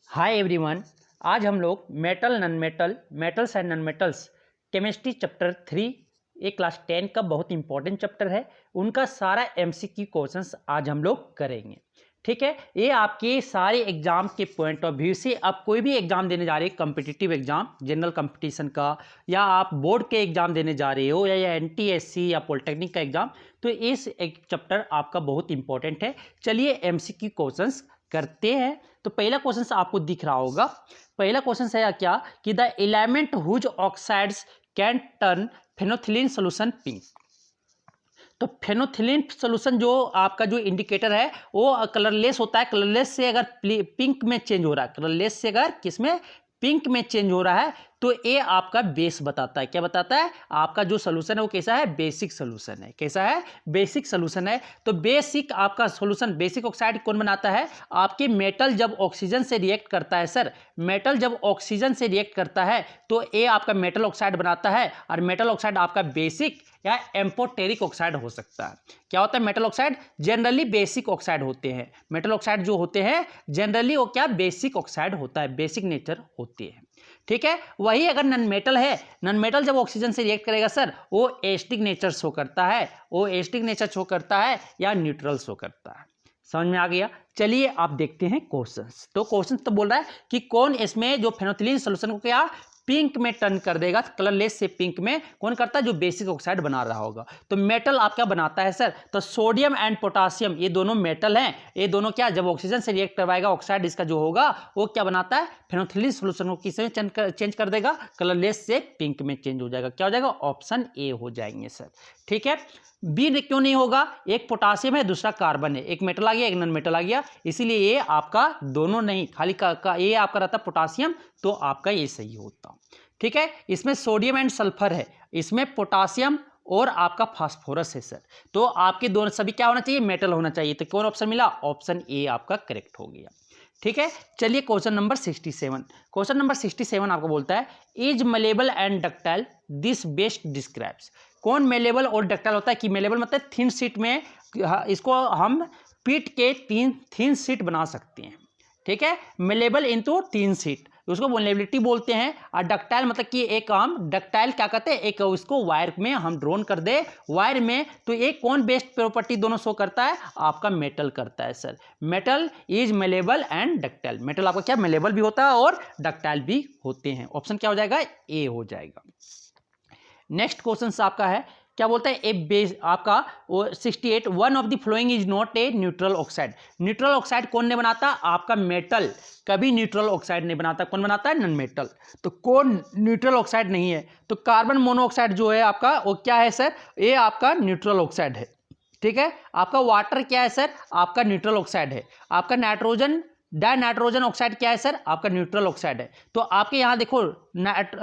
Hi everyone. आज हम लोग metal non metal metals and non metals chemistry chapter 3 ये क्लास 10 का बहुत इंपॉर्टेंट चैप्टर है। उनका सारा एमसीक्यू क्वेश्चंस आज हम लोग करेंगे। ठीक है, ये आपके सारे एग्जाम के पॉइंट ऑफ व्यू से आप कोई भी एग्जाम देने जा रहे हैं, कॉम्पिटिटिव एग्जाम जनरल कंपटीशन का, या आप बोर्ड के एग्जाम देने जा रहे हो, या एनटीएससी या पॉलिटेक्निक का एग्जाम, तो इस एक चैप्टर आपका बहुत इंपॉर्टेंट है। चलिए एमसीक्यू क्वेश्चंस करते हैं। तो पहला क्वेश्चन आपको दिख रहा होगा। पहला क्वेश्चन है क्या कि the element whose oxides can turn phenolphthalein solution pink. तो फेनोथिलीन सोल्यूशन जो आपका जो इंडिकेटर है वो कलरलेस होता है। कलरलेस से अगर पिंक में चेंज हो रहा है, कलरलेस से अगर किसमें पिंक में चेंज हो रहा है, तो ये आपका बेस बताता है। क्या बताता है? आपका जो सोल्यूशन है वो कैसा है? बेसिक सोल्यूशन है। कैसा है? बेसिक सोल्यूशन है। तो बेसिक आपका सोल्यूशन, बेसिक ऑक्साइड कौन बनाता है? आपके मेटल जब ऑक्सीजन से रिएक्ट करता है सर, मेटल जब ऑक्सीजन से रिएक्ट करता है तो ये आपका मेटल ऑक्साइड बनाता है। और मेटल ऑक्साइड आपका बेसिक या एम्फोटेरिक ऑक्साइड हो सकता है। क्या होता है metal oxide? Generally basic oxide होते हैं। मेटल ऑक्साइड जो होते हैं जनरली वो क्या? बेसिक ऑक्साइड होता है, बेसिक नेचर होते हैं। ठीक है, वही अगर नॉन मेटल है, नॉन मेटल जब ऑक्सीजन से रिएक्ट करेगा सर, वो एसिडिक नेचर शो करता है, वो एसिडिक नेचर शो करता है या न्यूट्रल शो करता है। समझ में आ गया? चलिए आप देखते हैं क्वेश्चंस। तो क्वेश्चन तो बोल रहा है कि कौन इसमें जो फेनोथिलीन सोल्यूशन को क्या पिंक में टर्न कर देगा, कलरलेस से पिंक में कौन करता है? जो बेसिक ऑक्साइड बना रहा होगा। तो मेटल आप क्या बनाता है सर? तो सोडियम एंड पोटासियम ये दोनों मेटल हैं। ये दोनों क्या जब ऑक्सीजन से रिएक्ट करवाएगा, ऑक्साइड इसका जो होगा वो क्या बनाता है? फेनोथिलीन सोल्यूशन को किस में चेंज कर देगा? कलरलेस से पिंक में चेंज हो जाएगा। क्या हो जाएगा? ऑप्शन ए हो जाएंगे सर। ठीक है, बी क्यों नहीं होगा? एक पोटासियम है, दूसरा कार्बन है, एक मेटल आ गया, एक नॉन मेटल आ गया, इसीलिए ये आपका दोनों नहीं, खाली ये आपका रहता पोटासियम, तो आपका ये सही होता। ठीक है, इसमें सोडियम एंड सल्फर है, इसमें पोटासियम और आपका फास्फोरस है सर। तो आपके दोनों सभी क्या होना चाहिए? मेटल होना चाहिए। तो कौन ऑप्शन मिला? ऑप्शन ए आपका करेक्ट हो गया। ठीक है, चलिए क्वेश्चन नंबर 67। क्वेश्चन नंबर 67 आपको बोलता है is malleable and ductile this best describes. कौन मेलेबल और डक्टाइल होता है? कि मेलेबल मतलब थिन शीट में इसको हम पीट के थिन शीट बना सकते हैं। ठीक है, मेलेबल इनटू थिन शीट, उसको मोलेबिलिटी बोलते हैं। और डक्टाइल मतलब कि एक हम डक्टाइल क्या कहते हैं? एक उसको वायर में हम ड्रोन कर दे वायर में, तो एक कौन बेस्ट प्रॉपर्टी दोनों शो करता है? आपका मेटल करता है sir. Metal is malleable and ductile. Metal आपका क्या मेलेबल भी होता है और डक्टाइल भी होते हैं। ऑप्शन क्या हो जाएगा? ए हो जाएगा। नेक्स्ट क्वेश्चन आपका है क्या बोलता है? ए बेस आपका 68 one of the following is not a neutral oxide. Neutral oxide कौन नहीं बनाता? आपका मेटल कभी न्यूट्रल ऑक्साइड नहीं बनाता। कौन बनाता है? Non metal. तो कौन न्यूट्रल ऑक्साइड नहीं है? तो कार्बन मोनोऑक्साइड जो है आपका वो क्या है सर? ये आपका न्यूट्रल ऑक्साइड है। ठीक है, आपका वाटर क्या है सर? आपका न्यूट्रल ऑक्साइड है। आपका नाइट्रोजन डाइनाइट्रोजन ऑक्साइड क्या है सर? आपका न्यूट्रल ऑक्साइड है। तो आपके यहाँ देखो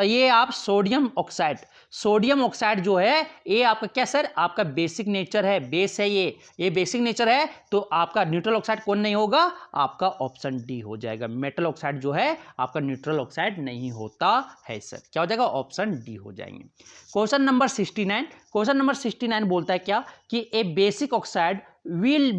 ये आप सोडियम ऑक्साइड जो है ये आपका क्या सर? आपका बेसिक नेचर है, बेस है ये बेसिक नेचर है। तो आपका न्यूट्रल ऑक्साइड कौन नहीं होगा? आपका ऑप्शन डी हो जाएगा। मेटल ऑक्साइड जो है आपका न्यूट्रल ऑक्साइड नहीं होता है सर। क्या हो जाएगा? ऑप्शन डी हो जाएंगे। Question number 69। क्वेश्चन नंबर 69 बोलता है क्या कि a basic oxide will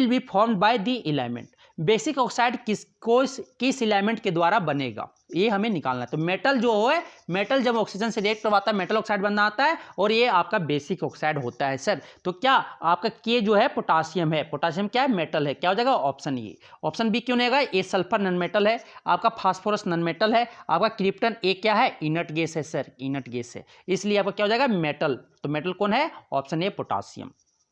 be formed by the element. Basic oxide किस एलिमेंट के द्वारा बनेगा, ये हमें निकालना है। तो मेटल जो है, मेटल जब ऑक्सीजन से रिएक्ट करवाता है मेटल ऑक्साइड बनना आता है, और ये आपका बेसिक ऑक्साइड होता है सर। तो क्या आपका के जो है पोटासियम है। पोटासियम क्या है? मेटल है। क्या हो जाएगा? Option A. ऑप्शन बी क्यों नहीं होगा? ए सल्फर नॉन मेटल है, आपका फास्फोरस नॉन मेटल है, आपका क्रिप्टन ए क्या है? इनर्ट गैस है सर, इनर्ट गैस है, इसलिए आपका क्या हो जाएगा? मेटल। तो मेटल कौन है? ऑप्शन ए पोटासियम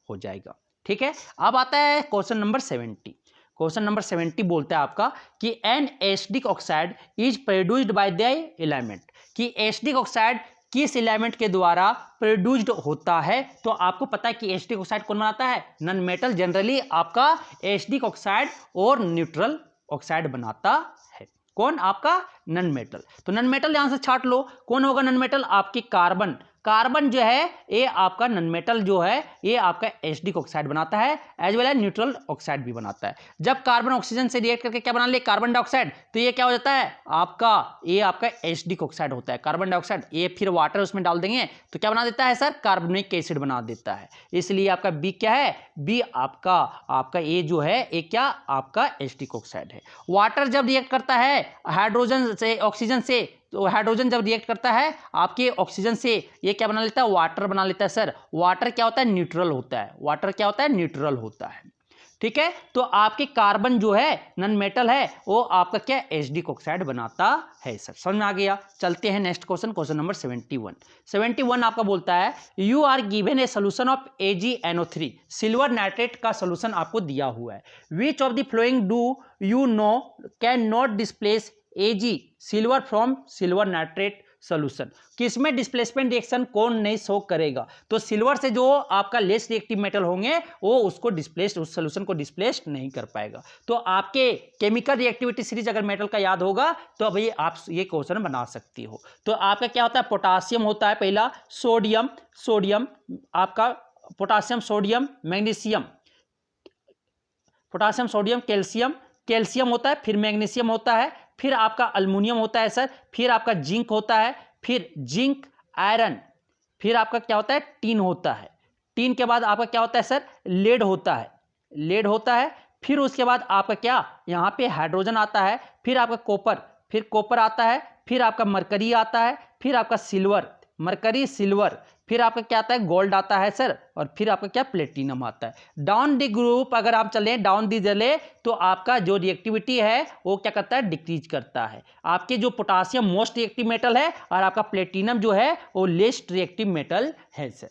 हो जाएगा। ठीक है, अब आता है क्वेश्चन नंबर 70। क्वेश्चन नंबर 70 बोलता है आपका कि an acidic oxide is produced by the element. कि एसिडिक ऑक्साइड किस एलिमेंट के द्वारा प्रोड्यूस्ड होता है? तो आपको पता है कि एसिडिक ऑक्साइड कौन बनाता है? नॉन मेटल जनरली आपका एसिडिक ऑक्साइड और न्यूट्रल ऑक्साइड बनाता है। कौन? आपका नॉन मेटल। तो नॉन मेटल यहां से छाट लो। कौन होगा नॉन मेटल? आपकी कार्बन। कार्बन जो है ये आपका नॉन मेटल जो है ये आपका एसिडिक ऑक्साइड बनाता है, as well as neutral oxide भी बनाता है। जब कार्बन ऑक्सीजन से रिएक्ट करके क्या बना ले, कार्बन डाइऑक्साइड, तो ये क्या हो जाता है आपका, ये आपका एसिडिक ऑक्साइड होता है। कार्बन डाइऑक्साइड ये फिर वाटर उसमें डाल देंगे तो क्या बना देता है सर, कार्बोनिक एसिड बना देता है। इसलिए आपका बी क्या है, बी आपका ये जो है ये क्या आपका एसिडिक ऑक्साइड है। वाटर जब रिएक्ट करता है हाइड्रोजन से ऑक्सीजन से, तो हाइड्रोजन जब रिएक्ट करता है आपके ऑक्सीजन से, ये क्या बना लेता है, वाटर बना लेता है सर। वाटर क्या होता है, न्यूट्रल होता है। वाटर क्या होता है, न्यूट्रल होता है। ठीक है, तो आपके कार्बन जो है नॉन मेटल है वो आपका क्या एसिडिक ऑक्साइड बनाता है सर। समझ में आ गया। चलते हैं नेक्स्ट क्वेश्चन, क्वेश्चन नंबर 71 आपका बोलता है you are given a solution of AgNO3 silver nitrate का सोल्यूशन आपको दिया हुआ है। Which of the following do you know can not displace Ag silver from silver nitrate solution. किसमें डिस्प्लेसमेंट रिएक्शन कौन नहीं शो करेगा, तो सिल्वर से जो आपका लेस रिएक्टिव मेटल होंगे वो उसको डिस्प्लेस, उस सोल्यूशन को डिस्प्लेस नहीं कर पाएगा। तो आपके केमिकल रिएक्टिविटी सीरीज अगर मेटल का याद होगा तो अभी आप ये क्वेश्चन बना सकती हो। तो आपका क्या होता है, पोटासियम होता है पहला, सोडियम आपका potassium, sodium, magnesium, potassium, sodium, calcium होता है, फिर मैग्नीशियम होता है, फिर आपका अल्मुनियम होता है सर, फिर आपका जिंक होता है, फिर जिंक, आयरन, फिर आपका क्या होता है, टीन होता है। टीन के बाद आपका क्या होता है सर, लेड होता है। फिर उसके बाद आपका क्या यहाँ पे हाइड्रोजन आता है, फिर आपका कॉपर आता है, फिर आपका मरकरी आता है, फिर आपका सिल्वर, फिर आपका क्या आता है, गोल्ड आता है सर, और फिर आपका क्या प्लेटिनम आता है। डाउन दी ग्रुप अगर आप चलें, डाउन दी चले तो आपका जो रिएक्टिविटी है वो क्या करता है, डिक्रीज करता है। आपके जो पोटासियम मोस्ट रिएक्टिव मेटल है और आपका प्लेटिनम जो है वो लेस्ट रिएक्टिव मेटल है सर।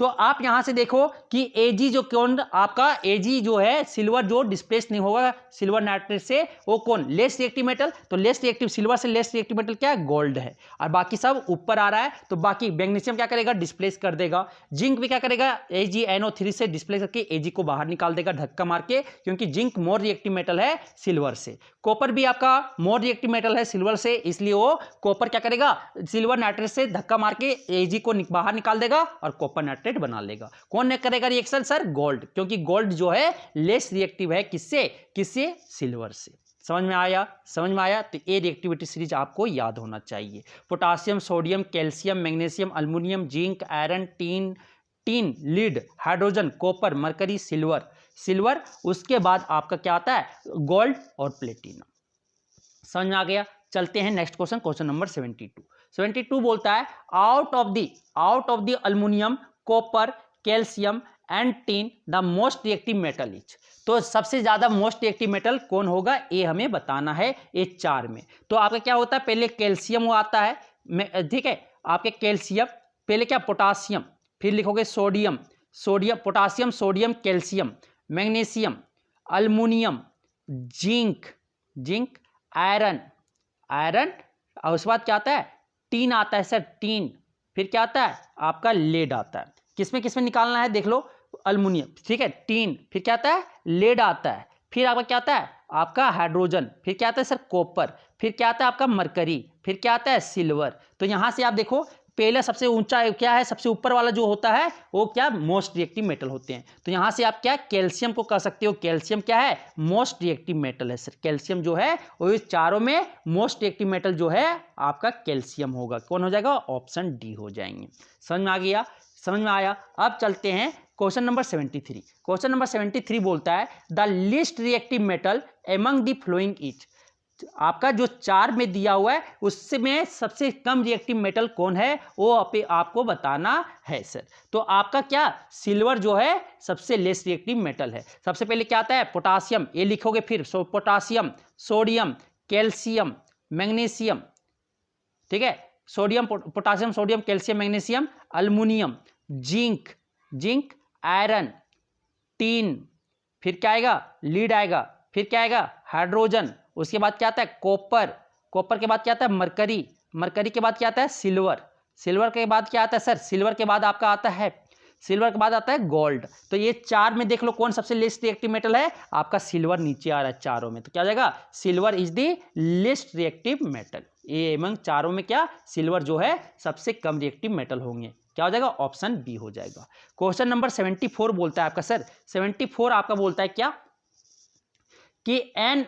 तो आप यहां से देखो कि Ag जो कौन आपका Ag जो है सिल्वर जो डिस्प्लेस नहीं होगा सिल्वर नाइट्रेट से, वो कौन, लेस रिएक्टिव मेटल। तो लेस रिएक्टिव सिल्वर से लेस रिएक्टिव मेटल क्या है, गोल्ड है। और बाकी सब ऊपर आ रहा है, तो बाकी मैग्नीशियम क्या करेगा, डिस्प्लेस कर देगा। जिंक भी क्या करेगा, AgNO3 से डिस्प्लेस करके Ag को बाहर निकाल देगा धक्का मार के, क्योंकि जिंक मोर रिएक्टिव मेटल है सिल्वर से। कॉपर भी आपका मोर रिएक्टिव मेटल है सिल्वर से, इसलिए वो कॉपर क्या करेगा, सिल्वर नाइट्रेट से धक्का मार के Ag को बाहर निकाल देगा और कॉपर नाइट्रेट बना लेगा। कौन ने करेगा रिएक्शन सर, गोल्ड, क्योंकि गोल्ड जो है लेस रिएक्टिव है किससे सिल्वर से। समझ में आया। तो ये रिएक्टिविटी सीरीज आपको याद होना चाहिए। Potassium, sodium, calcium, magnesium, aluminium, zinc, iron, tin, lead, hydrogen, copper, mercury, silver, उसके बाद आपका क्या आता है, गोल्ड और प्लेटिनम। समझ में आ गया। चलते हैं नेक्स्ट क्वेश्चन, क्वेश्चन नंबर 72 बोलता है out of the aluminium, copper, calcium and teen the most reactive metal is. तो सबसे ज्यादा मोस्ट रिएक्टिव मेटल कौन होगा ये हमें बताना है ये चार में। तो आपका क्या होता है, पहले कैल्शियम आता है, ठीक है, आपके कैल्शियम, पहले क्या पोटासियम, फिर लिखोगे sodium, potassium, sodium, calcium, magnesium, aluminium, zinc, iron, और उसके बाद क्या आता है, टीन आता है सर, टीन, फिर क्या आता है आपका लेड आता है। किसमें निकालना है देख लो, अल्मुनियम, ठीक है, टीन, फिर क्या आता है, लेड आता है, फिर आपका क्या आता है आपका हाइड्रोजन, फिर क्या आता है सर कॉपर, फिर क्या आता है आपका मरकरी, फिर क्या आता है सिल्वर। तो यहां से आप देखो पहला सबसे ऊंचा क्या है, सबसे ऊपर वाला जो होता है वो क्या मोस्ट रिएक्टिव मेटल होते हैं। तो यहां से आप क्या कैल्शियम को कर सकते हो, कैल्शियम क्या है मोस्ट रिएक्टिव मेटल है सर। कैल्शियम जो है वो इस चारों में मोस्ट रिएक्टिव मेटल जो है आपका कैल्शियम होगा। कौन हो जाएगा, ऑप्शन डी हो जाएंगे। समझ में आया। अब चलते हैं क्वेश्चन नंबर 73। क्वेश्चन नंबर 73 बोलता है the least reactive metal among the following is. आपका जो चार में दिया हुआ है उसमें सबसे कम रिएक्टिव मेटल कौन है वो आपको बताना है सर। तो आपका क्या सिल्वर जो है सबसे लेस रिएक्टिव मेटल है। सबसे पहले क्या आता है पोटासियम, ये लिखोगे फिर पोटासियम, सोडियम, कैल्शियम, मैग्नीशियम, ठीक है, sodium, potassium, sodium, calcium, magnesium, aluminium, zinc, iron, tin, फिर क्या आएगा लीड आएगा, फिर क्या आएगा हाइड्रोजन, उसके बाद क्या आता है कॉपर के बाद क्या आता है मरकरी के बाद क्या आता है सिल्वर के बाद क्या आता है सर, सिल्वर के बाद आपका आता है गोल्ड। तो ये चार में देख लो कौन सबसे लेस्ट रिएक्टिव मेटल है, आपका सिल्वर नीचे आ रहा है चारों में। तो क्या हो जाएगा silver is the लेस्ट reactive metal. ये एमंग चारों में क्या सिल्वर जो है सबसे कम रिएक्टिव मेटल होंगे। क्या हो जाएगा, ऑप्शन बी हो जाएगा। क्वेश्चन नंबर 74 बोलता है आपका सर, 74 आपका बोलता है क्या कि N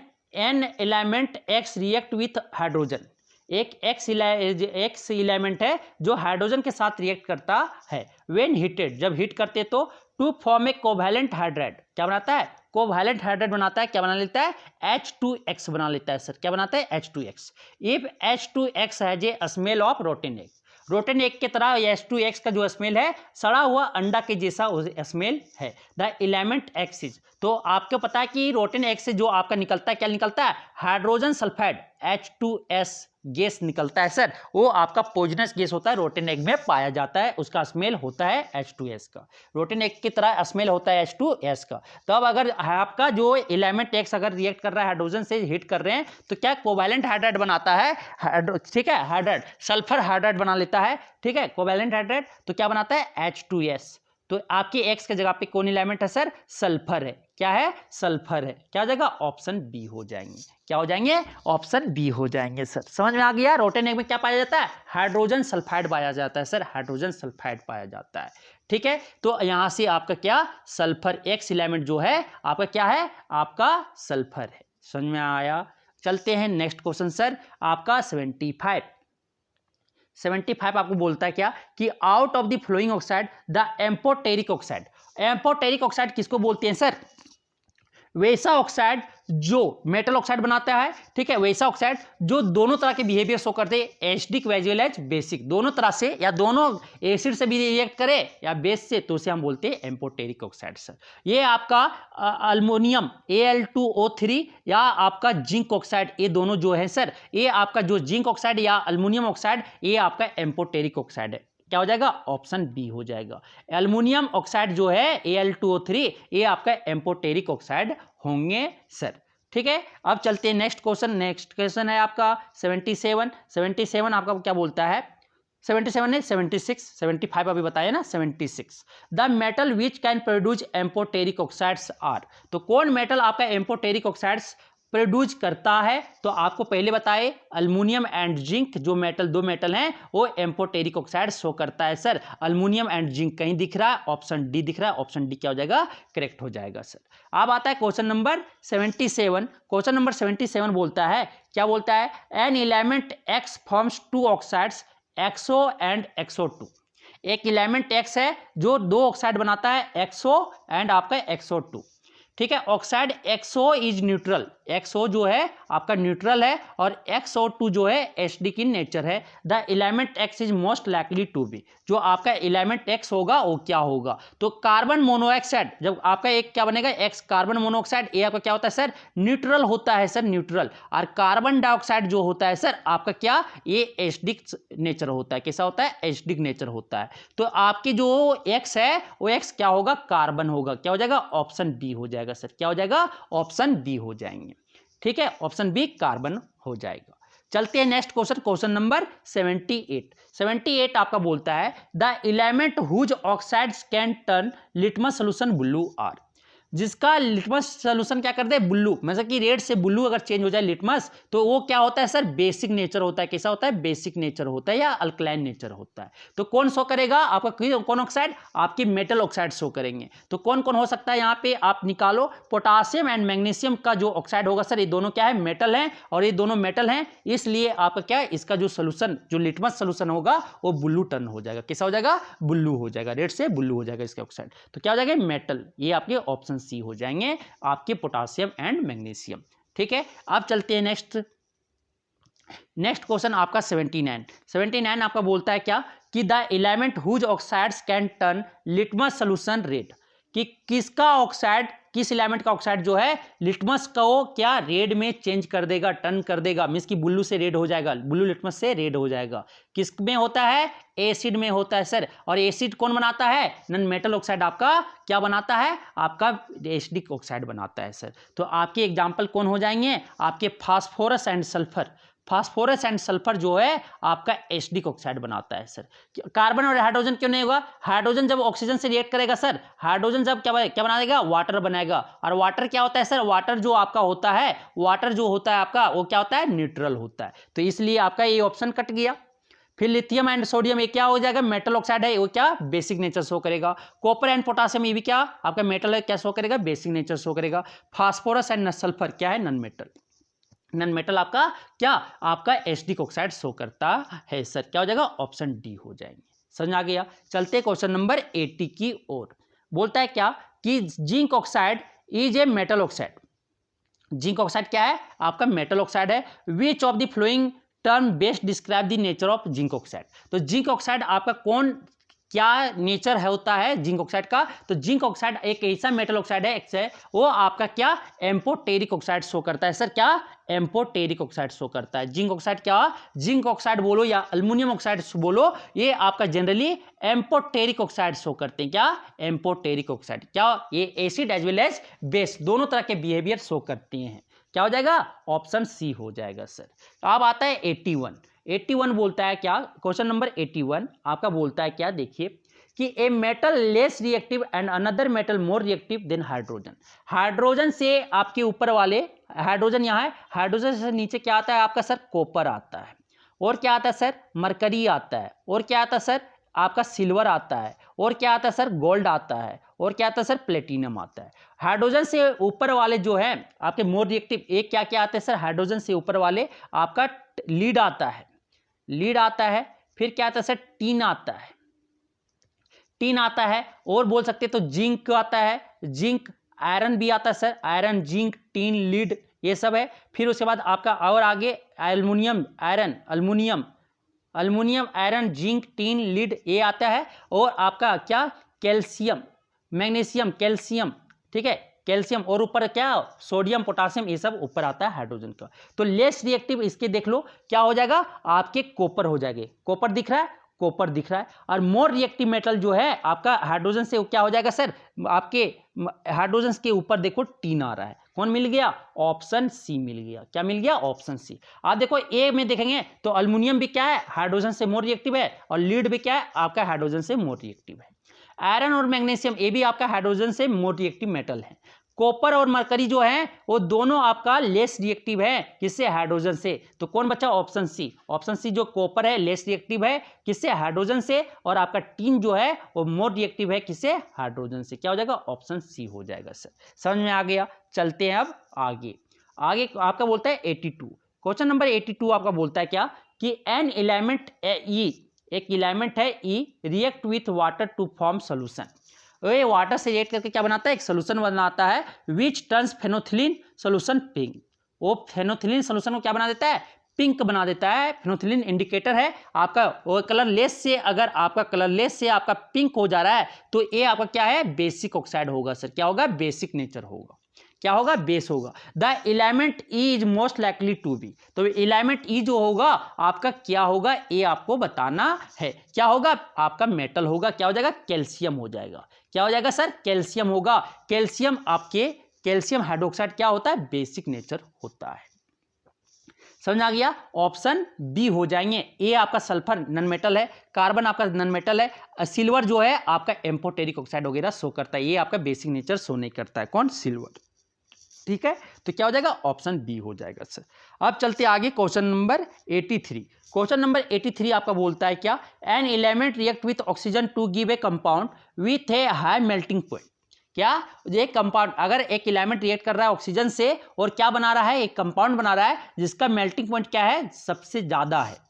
element x react with hydrogen, एक एक्स एलिमेंट है जो हाइड्रोजन के साथ रिएक्ट करता है, व्हेन हीटेड, जब हीट करते तो to form a covalent hydride, क्या बनाता है, कोवैलेंट हाइड्राइड बनाता है, क्या बना लेता है, H2X बना लेता है सर, क्या बनाता है, H2X। If H2X has a smell of rotten egg, rotten egg की तरह H2X का जो स्मेल है सड़ा हुआ अंडा के जैसा स्मेल है। द एलिमेंट एक्स इज, तो आपको पता है कि रोटेन एग से जो आपका निकलता है, क्या निकलता है, हाइड्रोजन सल्फाइड H2S गैस निकलता है सर, वो आपका पॉइजनस गैस होता है, रोटेन एग में पाया जाता है, उसका स्मेल होता है H2S का, रोटेन एग की तरह स्मेल होता है H2S का। तो अब अगर आपका जो एलिमेंट एक्स अगर रिएक्ट कर रहा है हाइड्रोजन से, हीट कर रहे हैं, तो क्या कोवैलेंट हाइड्राइड बनाता है, ठीक है, हाइड्राइड सल्फर हाइड्राइड बना लेता है, ठीक है, कोवैलेंट हाइड्राइड, तो क्या बनाता है, H2S। तो आपकी एक्स के जगह पे कौन एलिमेंट है सर, सल्फर है, क्या है, सल्फर है, क्या हो जाएगा, ऑप्शन बी हो जाएंगे, क्या हो जाएंगे, ऑप्शन बी हो जाएंगे सर। समझ में आ गया, रोटेन एग में क्या पाया जाता है, हाइड्रोजन सल्फाइड पाया जाता है सर, हाइड्रोजन सल्फाइड पाया जाता है, ठीक है। तो यहां से आपका क्या, सल्फर एक्स एलिमेंट जो है आपका क्या है, आपका सल्फर है। समझ में आया, चलते हैं नेक्स्ट क्वेश्चन सर, आपका 75 आपको बोलता है क्या कि out of the flowing oxide the amphoteric oxide, amphoteric oxide किसको बोलते हैं सर, वैसा ऑक्साइड जो मेटल ऑक्साइड बनाता है, ठीक है, वैसा ऑक्साइड जो दोनों तरह के बिहेवियर शो करते हैं, acidic as well as basic, दोनों तरह से, या दोनों एसिड से भी रिएक्ट करे या बेस से, तो उसे हम बोलते हैं एम्फोटेरिक ऑक्साइड सर। ये आपका अल्मोनियम Al2O3 या आपका जिंक ऑक्साइड, ये दोनों जो है सर, ये आपका जो जिंक ऑक्साइड या अल्मोनियम ऑक्साइड, ये आपका एम्फोटेरिक ऑक्साइड है, क्या हो जाएगा, ऑप्शन बी हो जाएगा। एल्युमिनियम ऑक्साइड जो है Al2O3, ये आपका एम्फोटेरिक ऑक्साइड होंगे सर, ठीक है। अब चलते हैं नेक्स्ट क्वेश्चन, नेक्स्ट क्वेश्चन है आपका 77 आपका क्या बोलता है, 77 ने 76, 75 अभी बताया ना, 76 the metal which can produce amphoteric oxides are, तो कौन मेटल आपका एम्फोटेरिक ऑक्साइड्स प्रोड्यूस करता है, तो आपको पहले बताए अल्मुनियम एंड जिंक, जो मेटल, दो मेटल हैं वो एम्फोटेरिक ऑक्साइड शो करता है सर, अल्मुनियम एंड जिंक कहीं दिख रहा है, ऑप्शन डी दिख रहा है, ऑप्शन डी क्या हो जाएगा, करेक्ट हो जाएगा सर। अब आता है क्वेश्चन नंबर 77, क्वेश्चन नंबर 77 बोलता है, क्या बोलता है, an element X forms two oxides XO and XO two, एक एलिमेंट एक्स है जो दो ऑक्साइड बनाता है, एक्सो एंड आपका एक्सो2, ठीक है। Oxide X O is neutral, X O जो है आपका न्यूट्रल है और XO2 जो है एसिडिक इन नेचर है। The element X is most likely to be, जो आपका एलिमेंट एक्स होगा वो क्या होगा, तो कार्बन मोनोऑक्साइड, जब आपका एक क्या बनेगा, एक्स कार्बन मोनोऑक्साइड, ये आपका क्या होता है सर, न्यूट्रल होता है सर, न्यूट्रल। और कार्बन डाइऑक्साइड जो होता है सर आपका क्या, ये एसिडिक नेचर होता है, कैसा होता है, एसिडिक नेचर होता है। तो आपकी जो एक्स है वो एक्स क्या होगा, कार्बन होगा, क्या हो जाएगा, ऑप्शन बी हो जाएगा सर, क्या हो जाएगा, ऑप्शन बी हो जाएंगे, ठीक है, ऑप्शन बी कार्बन हो जाएगा। चलते हैं नेक्स्ट क्वेश्चन, क्वेश्चन नंबर 78 आपका बोलता है the element whose oxides can turn litmus solution blue are, जिसका लिटमस सॉल्यूशन क्या करते हैं, ब्लू, मतलब कि रेड से ब्लू अगर चेंज हो जाए लिटमस, तो वो क्या होता है सर, बेसिक नेचर होता है, कैसा होता है, बेसिक नेचर होता है या अल्कलाइन नेचर होता है। तो कौन शो करेगा आपका, कौन ऑक्साइड, आपकी मेटल ऑक्साइड शो करेंगे। तो कौन कौन हो सकता है यहाँ पे आप निकालो, पोटासियम एंड मैग्नीशियम का जो ऑक्साइड होगा सर, ये दोनों क्या है, मेटल है, और ये दोनों मेटल हैं, इसलिए आपका क्या है, इसका जो सोल्यूशन, जो लिटमस सोल्यूशन होगा वो ब्लू टर्न हो जाएगा, कैसा हो जाएगा, ब्लू हो जाएगा, रेड से ब्लू हो जाएगा इसका ऑक्साइड। तो क्या हो जाएगा, मेटल, ये आपके ऑप्शन सी हो जाएंगे, आपके पोटासियम एंड मैग्नीशियम, ठीक है। अब चलते हैं नेक्स्ट क्वेश्चन आपका 79 आपका बोलता है क्या कि the element whose oxides can turn litmus solution red, कि किसका ऑक्साइड, किस एलिमेंट का ऑक्साइड जो है लिटमस को क्या रेड में चेंज कर देगा, टर्न कर देगा, मींस कि ब्लू से रेड हो जाएगा, ब्लू लिटमस से रेड हो जाएगा। किस में होता है, एसिड में होता है सर, और एसिड कौन बनाता है, नॉन मेटल ऑक्साइड आपका क्या बनाता है, आपका एसिडिक ऑक्साइड बनाता है सर। तो आपके एग्जाम्पल कौन हो जाएंगे, आपके phosphorus and sulphur, phosphorus and sulphur जो है आपका एसिडिक ऑक्साइड बनाता है सर। कार्बन और हाइड्रोजन क्यों नहीं होगा, हाइड्रोजन जब ऑक्सीजन से रिएक्ट करेगा सर, हाइड्रोजन जब क्या बना देगा, वाटर बनाएगा, और वाटर क्या होता है सर, वाटर जो आपका होता है, वाटर जो होता है आपका वो क्या होता है, न्यूट्रल होता है, तो इसलिए आपका ये ऑप्शन कट गया। फिर लिथियम एंड सोडियम ये क्या हो जाएगा, मेटल ऑक्साइड है, वो क्या बेसिक नेचर शो करेगा। कॉपर एंड पोटासियम ये भी क्या आपका मेटल है, क्या शो करेगा, बेसिक नेचर शो करेगा। फास्फोरस एंड सल्फर क्या है, नॉन मेटल। नॉन मेटल आपका क्या, आपका एसिडिक ऑक्साइड शो करता है सर, क्या हो जाएगा, ऑप्शन डी हो जाएंगे। समझ आ गया। चलते क्वेश्चन नंबर 80 की ओर। बोलता है क्या कि zinc oxide is a metal oxide. Zinc oxide क्या है, आपका मेटल ऑक्साइड है। Which of the flowing term best describe the nature of zinc oxide. तो जिंक ऑक्साइड आपका कौन क्या नेचर है होता है जिंक ऑक्साइड का, तो जिंक ऑक्साइड एक ऐसा मेटल ऑक्साइड है, वो आपका क्या एम्फोटेरिक ऑक्साइड शो करता है सर, क्या एम्फोटेरिक ऑक्साइड शो करता है। जिंक ऑक्साइड क्या, जिंक ऑक्साइड बोलो या अल्युमिनियम ऑक्साइड बोलो, ये आपका जनरली एम्फोटेरिक ऑक्साइड शो करते हैं, क्या एम्फोटेरिक ऑक्साइड, क्या ये acid as well as base दोनों तरह के बिहेवियर शो करती हैं। क्या हो जाएगा, ऑप्शन सी हो जाएगा सर। अब आता है 81 बोलता है क्या, क्वेश्चन नंबर 81 आपका बोलता है क्या, देखिए कि a metal less reactive and another metal more reactive than hydrogen. Hydrogen से आपके ऊपर वाले, हाइड्रोजन यहाँ है, हाइड्रोजन से नीचे क्या आता है आपका सर, कॉपर आता है, और क्या आता है सर, मरकरी आता है, और क्या आता है सर आपका सिल्वर आता है, और क्या आता है सर गोल्ड आता है, और क्या आता है सर प्लेटिनम आता है। हाइड्रोजन से ऊपर वाले जो है आपके मोर रिएक्टिव, एक क्या क्या आते हैं सर, हाइड्रोजन से ऊपर वाले आपका लीड आता है, लीड आता है, फिर क्या आता है सर टीन आता है, टीन आता है, और बोल सकते तो जिंक आता है, जिंक, आयरन भी आता है sir, iron, zinc, tin, lead ये सब है। फिर उसके बाद आपका और आगे aluminium, iron, aluminium, aluminium, iron, zinc, tin, lead ये आता है, और आपका क्या कैल्शियम, मैग्नीशियम, कैल्शियम, ठीक है कैल्शियम, और ऊपर क्या सोडियम, पोटासियम ये सब ऊपर आता है हाइड्रोजन का। तो लेस रिएक्टिव इसके देख लो क्या हो जाएगा, आपके कॉपर हो जाएंगे, कॉपर दिख रहा है, कॉपर दिख रहा है। और मोर रिएक्टिव मेटल जो है आपका हाइड्रोजन से क्या हो जाएगा सर, आपके हाइड्रोजन के ऊपर देखो टीन आ रहा है, कौन मिल गया, ऑप्शन सी मिल गया। क्या मिल गया, ऑप्शन सी। आप देखो ए में देखेंगे तो अल्युमिनियम भी क्या है, हाइड्रोजन से मोर रिएक्टिव है, और लीड भी क्या है आपका हाइड्रोजन से मोर रिएक्टिव है। आयरन और मैग्नीशियम ये भी आपका हाइड्रोजन से मोर रिएक्टिव मेटल है। कॉपर और मरकरी जो है वो दोनों आपका लेस रिएक्टिव है, किससे, हाइड्रोजन से। तो कौन बचा, ऑप्शन सी। ऑप्शन सी जो कॉपर है लेस रिएक्टिव है, किससे, हाइड्रोजन से, और आपका टीन जो है वो मोर रिएक्टिव है, किससे, हाइड्रोजन से। क्या हो जाएगा, ऑप्शन सी हो जाएगा सर। समझ में आ गया। चलते हैं अब आगे। आगे आपका बोलता है 82, क्वेश्चन नंबर 82 आपका बोलता है क्या कि एन एलिमेंट ई, एक एलिमेंट है E, react with water to form solution. ये वाटर से रिएक्ट करके क्या बनाता है, एक सोल्यूशन बनाता है, which turns phenolphthalein solution pink. वो फेनोथिलीन सोल्यूशन को क्या बना देता है, पिंक बना देता है। फेनोथिलीन इंडिकेटर है आपका, वो कलरलेस से, अगर आपका कलरलेस से आपका पिंक हो जा रहा है तो ये आपका क्या है, बेसिक ऑक्साइड होगा सर। क्या होगा, बेसिक नेचर होगा। क्या होगा, बेस होगा। The element E is most likely to be, तो एलिमेंट ई जो होगा आपका क्या होगा, ये आपको बताना है। क्या होगा, आपका मेटल होगा। क्या हो जाएगा, कैल्शियम हो जाएगा। क्या हो जाएगा सर, कैल्शियम होगा। कैल्शियम आपके, कैल्शियम हाइड्रोक्साइड क्या होता है, बेसिक नेचर होता है। समझ आ गया, ऑप्शन बी हो जाएंगे। ए आपका सल्फर नॉन मेटल है, कार्बन आपका नॉन मेटल है, सिल्वर जो है आपका एम्फोटेरिक ऑक्साइड वगैरह शो करता है, ये आपका बेसिक नेचर शो नहीं करता है, कौन, सिल्वर। ठीक है, तो क्या हो जाएगा, ऑप्शन बी हो जाएगा सर। अब चलते आगे क्वेश्चन नंबर 83। क्वेश्चन नंबर 83 आपका बोलता है क्या, an element react with oxygen to give a compound with a high melting point. क्या, एक कंपाउंड, अगर एक एलिमेंट रिएक्ट कर रहा है ऑक्सीजन से और क्या बना रहा है, एक कंपाउंड बना रहा है जिसका मेल्टिंग पॉइंट क्या है, सबसे ज्यादा है,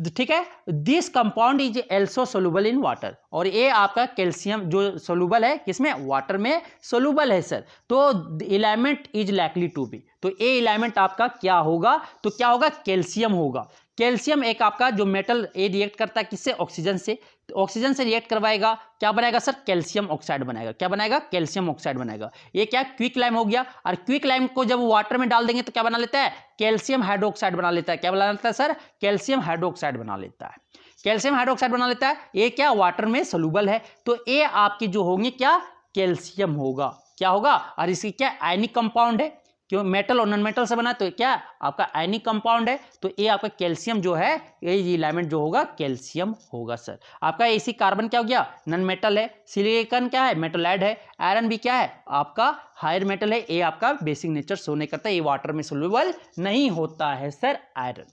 ठीक है। This compound is also soluble in water, और ये आपका कैल्शियम जो सोलुबल है किसमें, वाटर में सोलुबल है सर। तो element is likely to be, तो ये एलिमेंट आपका क्या होगा, तो क्या होगा, कैल्शियम होगा। कैल्शियम एक आपका जो मेटल ये रिएक्ट करता है किससे, ऑक्सीजन से, तो ऑक्सीजन से रिएक्ट करवाएगा, क्या बनाएगा सर, कैल्शियम ऑक्साइड बनाएगा। क्या बनाएगा, कैल्शियम ऑक्साइड बनाएगा। ये क्या, क्विक लाइम हो गया, और क्विक लाइम को जब वाटर में डाल देंगे तो क्या बना लेता है, कैल्शियम हाइड्रोक्साइड बना लेता है। क्या बना लेता है सर, कैल्शियम हाइड्रोक्साइड बना लेता है। कैल्शियम हाइड्रोक्साइड बना लेता है, ये क्या, वाटर में सोलुबल है, तो ये आपके जो होंगे क्या, कैल्शियम होगा। क्या होगा, और इसकी क्या, आयनिक कंपाउंड है, क्यों, मेटल और नॉन मेटल से बना, तो क्या आपका आयनिक कंपाउंड है, तो ये आपका कैल्शियम जो है, ये एलिमेंट जो होगा कैल्शियम होगा सर। आपका एसी कार्बन क्या हो गया, नॉन मेटल है, सिलिकॉन क्या है, मेटलाइड है, आयरन भी क्या है आपका हायर मेटल है, ये आपका बेसिक नेचर शो नहीं करता, ये वाटर में सोल्यूबल नहीं होता है सर, आयरन।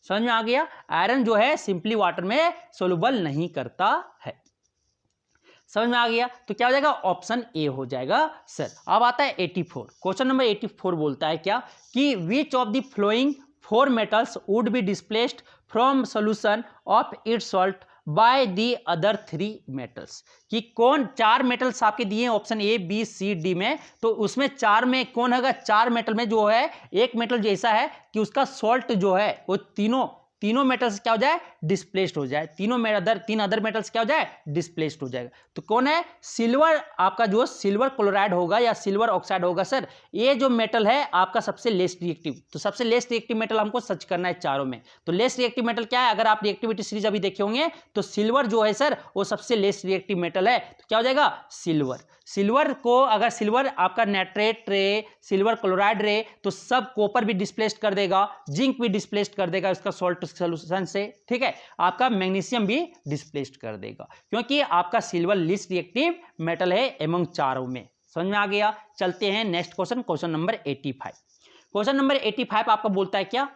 समझ में आ गया। आयरन जो है सिंपली वाटर में सोल्यूबल नहीं करता है। समझ में आ गया। तो क्या हो जाएगा, ऑप्शन ए हो जाएगा सर। अब आता है 84, क्वेश्चन नंबर 84 बोलता है क्या कि which of the following 4 metals would be displaced from solution of its salt by the other 3 metals, कि कौन 4 मेटल्स आपके दिए हैं option A B C D में, तो उसमें 4 में कौन होगा, 4 मेटल में जो है एक मेटल जो ऐसा है कि उसका सॉल्ट जो है वो तीनों मेटल्स क्या हो जाए, डिस्प्लेस्ड हो जाए, तीन अदर मेटल्स क्या हो जाए, डिस्प्लेस्ड हो जाएगा। तो कौन है, सिल्वर, आपका जो सिल्वर क्लोराइड होगा या सिल्वर ऑक्साइड होगा सर। ये जो मेटल है आपका सबसे लेस रिएक्टिव, तो सबसे लेस रिएक्टिव मेटल हमको सर्च करना है चारों में। तो लेस रिएक्टिव मेटल क्या है, अगर आप रिएक्टिविटी सीरीज अभी देखे होंगे तो सिल्वर जो है सर वो सबसे लेस रिएक्टिव मेटल है। तो क्या हो जाएगा, सिल्वर को, अगर सिल्वर आपका नाइट्रेट रे, सिल्वर क्लोराइड रे, तो सब कॉपर भी डिस्प्लेस्ड कर देगा, जिंक भी डिस्प्लेस्ड कर देगा इसका सॉल्ट सॉल्यूशन से, ठीक है। आपका मैग्नीशियम भी डिस्प्लेस्ड कर देगा, क्योंकि आपका सिल्वर लीस्ट रिएक्टिव मेटल है एमंग चारों में। समझ में आ गया। चलते हैं next question, question number 85। Question number 85 आपका बोलता है क्या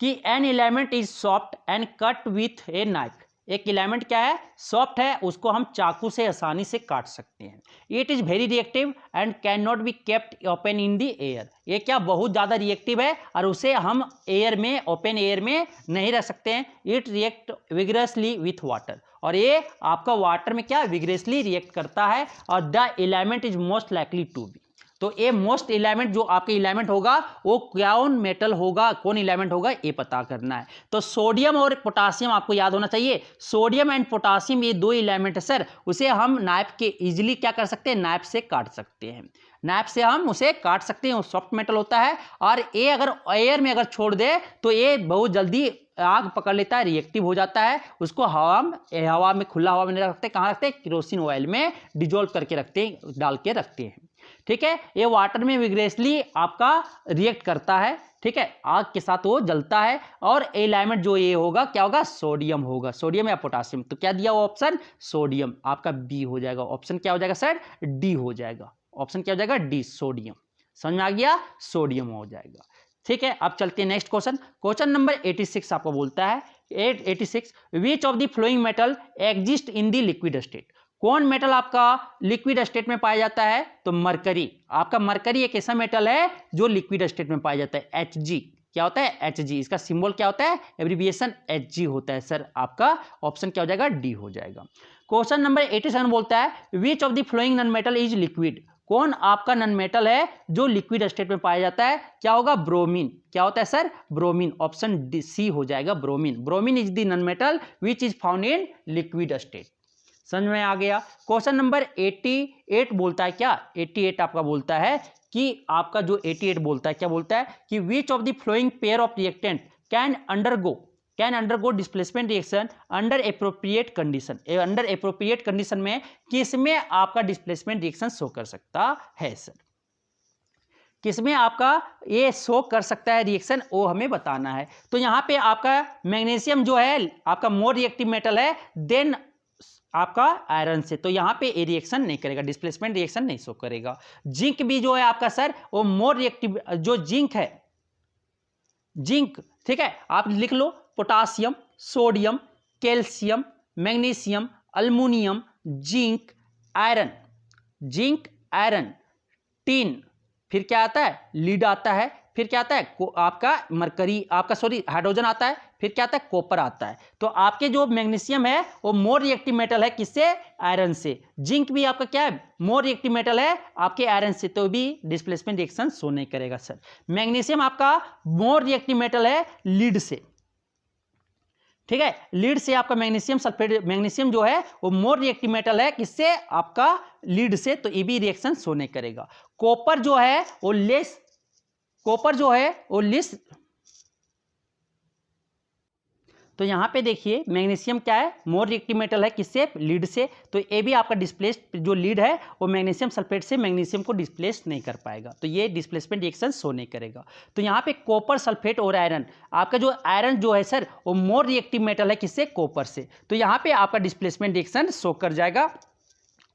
कि an element is soft and cut with a knife. एक एलिमेंट क्या है, सॉफ्ट है, उसको हम चाकू से आसानी से काट सकते हैं। It is very reactive and can not be kept open in the air. ये क्या बहुत ज़्यादा रिएक्टिव है और उसे हम एयर में, ओपन एयर में नहीं रख सकते हैं। It react vigorously with water, और ये आपका वाटर में क्या विग्रसली रिएक्ट करता है। और the element is most likely to be, तो ये मोस्ट एलिमेंट जो आपके एलिमेंट होगा वो कौन मेटल होगा, कौन एलिमेंट होगा, ये पता करना है। तो सोडियम और पोटासियम आपको याद होना चाहिए। सोडियम एंड पोटासियम ये 2 एलिमेंट है सर, उसे हम नाइफ के इजीली क्या कर सकते हैं, नाइफ से काट सकते हैं। नाइफ से हम उसे काट सकते हैं, वो सॉफ्ट मेटल होता है। और ये अगर एयर में अगर छोड़ दे तो ये बहुत जल्दी आग पकड़ लेता है, रिएक्टिव हो जाता है। उसको हवा में, खुला हवा में नहीं रखते, कहाँ रखते हैं, केरोसिन ऑयल में डिजोल्व करके रखते हैं, डाल के रखते हैं, ठीक है। ये वाटर में विग्रेसली आपका रिएक्ट करता है, ठीक है, आग के साथ वो जलता है। और एलिमेंट जो ये होगा क्या होगा, सोडियम होगा, सोडियम या पोटासियम। तो क्या दिया हुआ ऑप्शन, सोडियम, आपका बी हो जाएगा। ऑप्शन क्या हो जाएगा सर, डी हो जाएगा। ऑप्शन क्या हो जाएगा, डी, सोडियम। समझ में आ गया, सोडियम हो जाएगा, ठीक है। अब चलते हैं नेक्स्ट क्वेश्चन, क्वेश्चन नंबर 86 आपको बोलता है 86, विच of the following metal exist in the liquid state. कौन मेटल आपका लिक्विड स्टेट में पाया जाता है, तो मरकरी। आपका मरकरी एक ऐसा मेटल है जो लिक्विड स्टेट में पाया जाता है। Hg क्या होता है, Hg, इसका सिंबल क्या होता है, एब्रिविएशन Hg होता है सर। आपका ऑप्शन क्या हो जाएगा, डी हो जाएगा। क्वेश्चन नंबर 87 बोलता है which of the flowing non metal is liquid. कौन आपका नॉन मेटल है जो लिक्विड स्टेट में पाया जाता है, क्या होगा, ब्रोमीन। क्या होता है सर, ब्रोमीन। ऑप्शन डी, सी हो जाएगा, bromine. Bromine is the non metal which is found in liquid state. समझ में आ गया। क्वेश्चन नंबर 88 बोलता है क्या, 88 आपका बोलता है कि आपका जो 88 बोलता है क्या बोलता है कि which of the flowing pair of reactant can undergo displacement reaction under appropriate condition. Under appropriate condition में किसमें आपका डिस्प्लेसमेंट रिएक्शन शो कर सकता है सर, किसमें आपका ये शो कर सकता है रिएक्शन, वो हमें बताना है। तो यहाँ पे आपका मैग्नीशियम जो है आपका मोर रिएक्टिव मेटल है देन आपका आयरन से, तो यहाँ पे ए रिएक्शन नहीं करेगा, डिस्प्लेसमेंट रिएक्शन नहीं शो करेगा। जिंक भी जो है आपका सर वो मोर रिएक्टिव, जो जिंक है, जिंक, ठीक है, आप लिख लो, potassium, sodium, calcium, magnesium, aluminium, zinc, iron, tin, फिर क्या आता है, लीड आता है, फिर क्या आता है आपका मरकरी, आपका सॉरी हाइड्रोजन आता है, फिर क्या आता है, कॉपर आता है। तो आपके जो मैग्नीशियम है वो मोर रिएक्टिव मेटल है, किससे, आयरन से। जिंक भी आपका क्या है, मोर रिएक्टिव मेटल है आपके आयरन से, तो भी डिस्प्लेसमेंट रिएक्शन शो नहीं करेगा सर। मैग्नीशियम आपका मोर रिएक्टिव मेटल है लीड से, ठीक है, लीड से आपका मैग्नीशियम सल्फेट, मैग्नीशियम जो है वो मोर रिएक्टिव मेटल है, किससे, आपका लीड से, तो ये भी रिएक्शन शो नहीं करेगा। कॉपर जो है वो लेस, तो यहाँ पे देखिए मैग्नीशियम क्या है, मोर रिएक्टिव मेटल है, किससे, लीड से, तो ये भी आपका डिस्प्लेस्ड जो लीड है वो मैग्नीशियम सल्फेट से मैग्नीशियम को डिस्प्लेस नहीं कर पाएगा, तो ये डिस्प्लेसमेंट रिएक्शन शो नहीं करेगा। तो यहाँ पे कॉपर सल्फेट और आयरन, आपका जो आयरन जो है सर वो मोर रिएक्टिव मेटल है, किससे, कॉपर से, तो यहाँ पे आपका डिस्प्लेसमेंट रिएक्शन शो कर जाएगा।